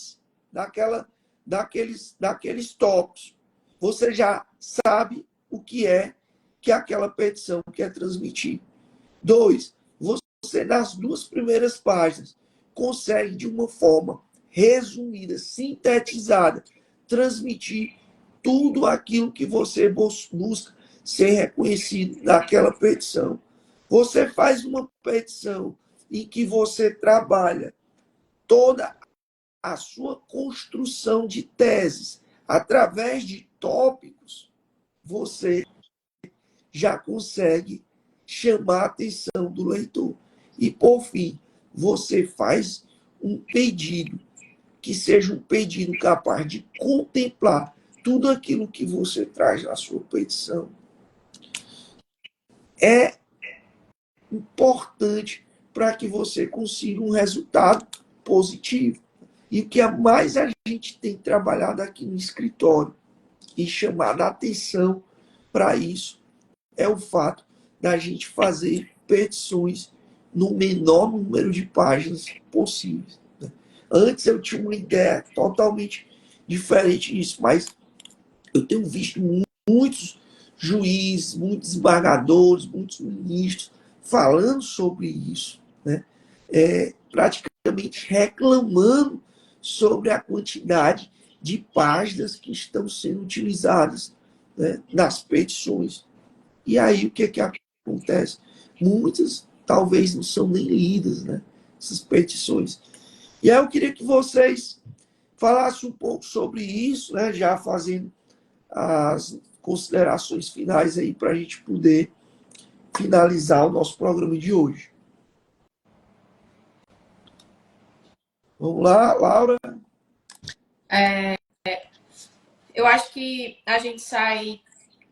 daqueles tópicos, você já sabe o que é que aquela petição quer transmitir. 2, você, nas 2 primeiras páginas, consegue, de uma forma resumida, sintetizada, transmitir tudo aquilo que você busca ser reconhecido naquela petição. Você faz uma petição em que você trabalha toda a sua construção de teses através de tópicos, você já consegue chamar a atenção do leitor. E, por fim, você faz um pedido que seja um pedido capaz de contemplar tudo aquilo que você traz na sua petição. É importante para que você consiga um resultado positivo. E o que mais a gente tem trabalhado aqui no escritório e chamado a atenção para isso é o fato da gente fazer petições no menor número de páginas possíveis. Antes eu tinha uma ideia totalmente diferente disso, mas eu tenho visto muitos juízes, muitos desembargadores, muitos ministros falando sobre isso, né? Praticamente reclamando sobre a quantidade de páginas que estão sendo utilizadas, né, nas petições. E aí o que acontece? Muitas talvez não são nem lidas, né, essas petições. E aí eu queria que vocês falassem um pouco sobre isso, né, já fazendo as considerações finais aí para a gente poder finalizar o nosso programa de hoje. Vamos lá, Laura? Eu acho que a gente sai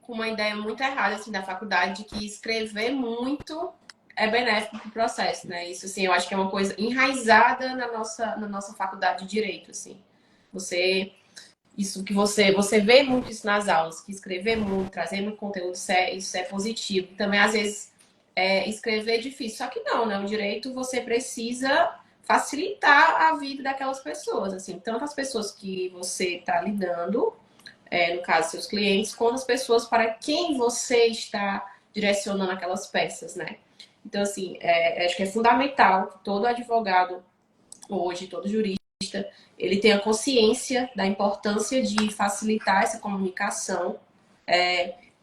com uma ideia muito errada assim, da faculdade, de que escrever muito é benéfico para o processo, né? Isso, assim, eu acho que é uma coisa enraizada na nossa faculdade de Direito, assim. Isso que você vê muito isso nas aulas, que escrever muito, trazer muito conteúdo, isso é positivo. Também, às vezes, escrever é difícil. Só que não, né? O direito, você precisa facilitar a vida daquelas pessoas, assim. Tanto as pessoas que você está lidando, no caso, seus clientes, quanto as pessoas para quem você está direcionando aquelas peças, né? Então, assim, acho que é fundamental que todo advogado hoje, todo jurista, ele tenha consciência da importância de facilitar essa comunicação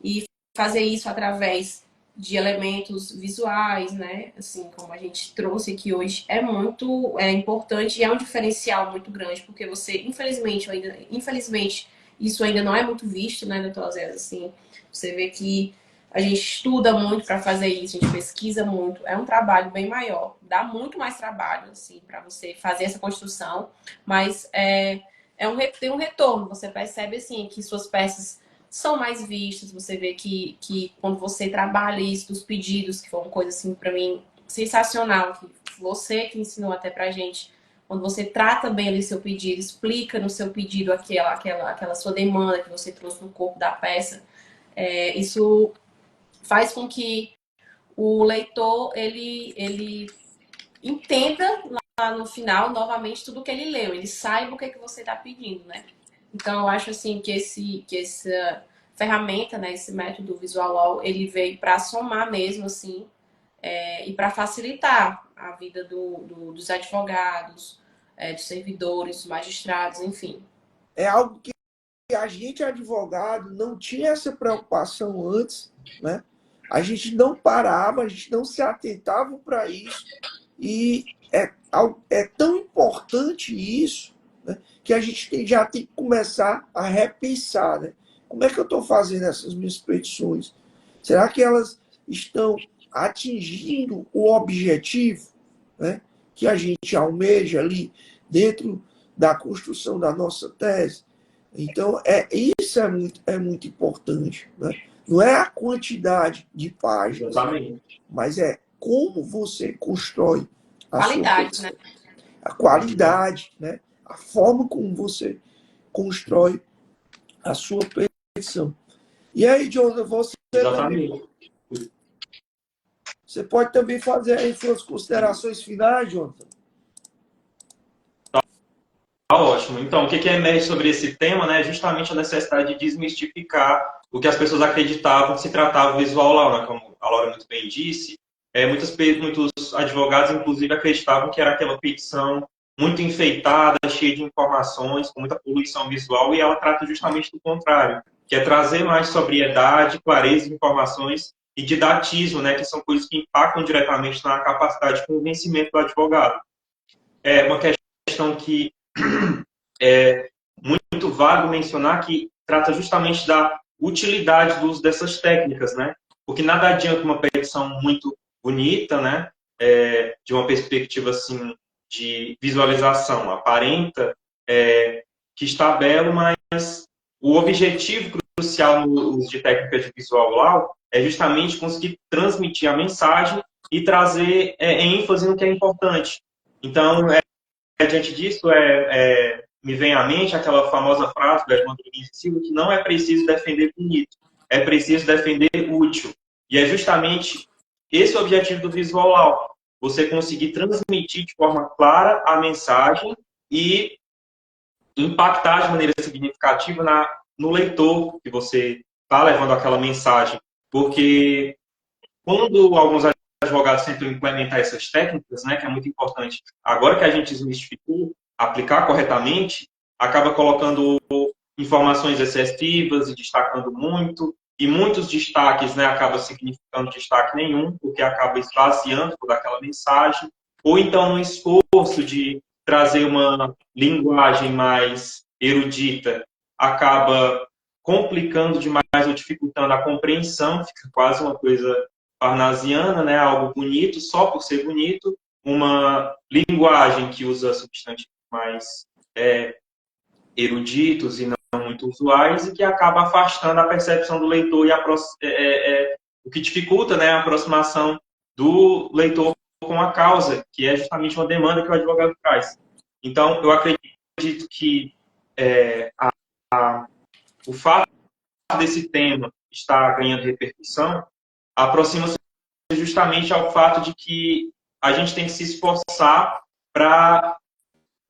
e fazer isso através de elementos visuais, né? Assim, como a gente trouxe aqui hoje, é muito importante e é um diferencial muito grande, porque você, infelizmente, isso ainda não é muito visto, né, doutor Zé? Assim, você vê que a gente estuda muito para fazer isso, a gente pesquisa muito. É um trabalho bem maior, dá muito mais trabalho, assim, para você fazer essa construção, mas tem um retorno. Você percebe, assim, que suas peças são mais vistas. Você vê que quando você trabalha isso, dos pedidos, que foi uma coisa, assim, para mim, sensacional, que você que ensinou até pra gente quando você trata bem ali seu pedido, explica no seu pedido aquela sua demanda que você trouxe no corpo da peça, isso faz com que o leitor ele entenda lá no final novamente tudo que ele leu, ele saiba o que você está pedindo, né? Então eu acho assim que essa ferramenta, né, esse método Visual ele veio para somar mesmo assim e para facilitar a vida dos advogados, dos servidores, dos magistrados, enfim. É algo que a gente, advogado, não tinha essa preocupação antes, né? A gente não parava, a gente não se atentava para isso. E é tão importante isso, né, que a gente já tem que começar a repensar, né? Como é que eu estou fazendo essas minhas petições? Será que elas estão atingindo o objetivo, né, que a gente almeja ali dentro da construção da nossa tese? Então, isso é muito importante, né? Não é a quantidade de páginas, Exatamente. mas é como você constrói a Qualidade, sua né? a qualidade, né? A forma como você constrói a sua petição. E aí, Jonathan, Exatamente. Você pode também fazer aí suas considerações finais, Jonathan? Tá ótimo. Então, o que emerge sobre esse tema, né, é justamente a necessidade de desmistificar o que as pessoas acreditavam que se tratava o visual law, né, como a Laura muito bem disse. Muitos advogados, inclusive, acreditavam que era aquela petição muito enfeitada, cheia de informações, com muita poluição visual, e ela trata justamente do contrário, que é trazer mais sobriedade, clareza de informações e didatismo, né, que são coisas que impactam diretamente na capacidade de convencimento do advogado. É uma questão que é muito válido mencionar, que trata justamente da utilidade do uso dessas técnicas, né? Porque nada adianta uma petição muito bonita, né? De uma perspectiva assim de visualização, aparenta que está belo, mas o objetivo crucial no uso de técnicas de visual law é justamente conseguir transmitir a mensagem e trazer ênfase no que é importante. Então, diante disso, me vem à mente aquela famosa frase do Edmond Domingos Silva, que não é preciso defender bonito, é preciso defender útil. E é justamente esse o objetivo do Visual Law, você conseguir transmitir de forma clara a mensagem e impactar de maneira significativa no leitor que você está levando aquela mensagem. Porque quando alguns advogados tentam implementar essas técnicas, né, que é muito importante, agora que a gente desmistificou, aplicar corretamente, acaba colocando informações excessivas e destacando muito, e muitos destaques, né, acaba significando destaque nenhum, porque acaba esvaziando toda aquela mensagem, ou então no esforço de trazer uma linguagem mais erudita, acaba complicando demais ou dificultando a compreensão, fica quase uma coisa parnasiana, né, algo bonito só por ser bonito, uma linguagem que usa substantivos mais eruditos e não muito usuais e que acaba afastando a percepção do leitor e o que dificulta, né, a aproximação do leitor com a causa, que é justamente uma demanda que o advogado traz. Então, eu acredito que o fato desse tema estar ganhando repercussão aproxima-se justamente ao fato de que a gente tem que se esforçar para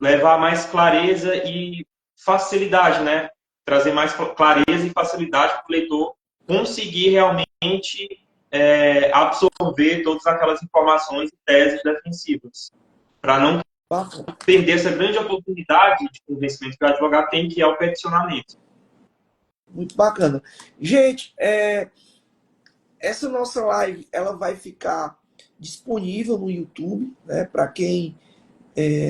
levar mais clareza e facilidade, né? Trazer mais clareza e facilidade para o leitor conseguir realmente absorver todas aquelas informações e teses defensivas, para não perder essa grande oportunidade de convencimento que o advogado tem, que é o peticionamento. Muito bacana. Gente, essa nossa live ela vai ficar disponível no YouTube, né, para quem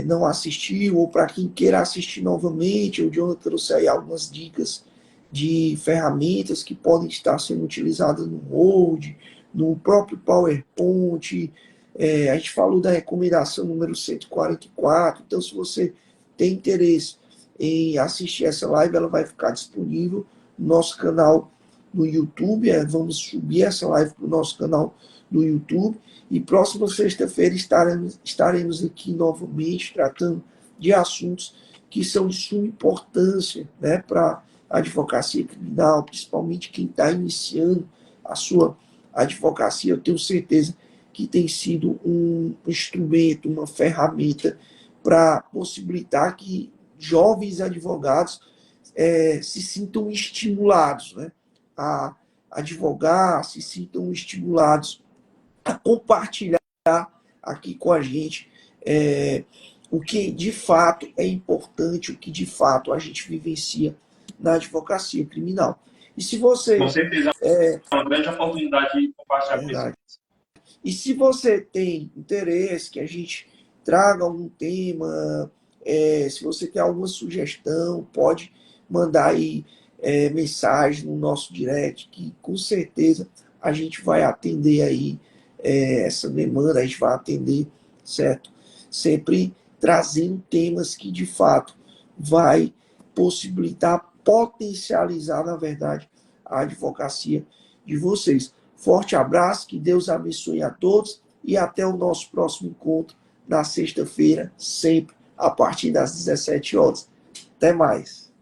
não assistiu ou para quem queira assistir novamente. O Jonathan trouxe aí algumas dicas de ferramentas que podem estar sendo utilizadas no Word, no próprio PowerPoint. A gente falou da recomendação número 144. Então, se você tem interesse em assistir essa live, ela vai ficar disponível no nosso canal no YouTube. Vamos subir essa live para o nosso canal no YouTube. E próxima sexta-feira estaremos aqui novamente tratando de assuntos que são de suma importância, né, para a advocacia criminal, principalmente quem está iniciando a sua advocacia. Eu tenho certeza que tem sido um instrumento, uma ferramenta para possibilitar que jovens advogados se sintam estimulados, né, a advogar, se sintam estimulados a compartilhar aqui com a gente o que de fato é importante, o que de fato a gente vivencia na advocacia criminal. E se você... Com certeza, é uma grande oportunidade de compartilhar Verdade. conhecimentos. E se você tem interesse que a gente traga algum tema, se você tem alguma sugestão, pode mandar aí mensagem no nosso direct, que com certeza a gente vai atender aí essa demanda, a gente vai atender, certo? Sempre trazendo temas que de fato vai possibilitar, potencializar, na verdade, a advocacia de vocês. Forte abraço, que Deus abençoe a todos e até o nosso próximo encontro na sexta-feira, sempre a partir das 17 horas. Até mais.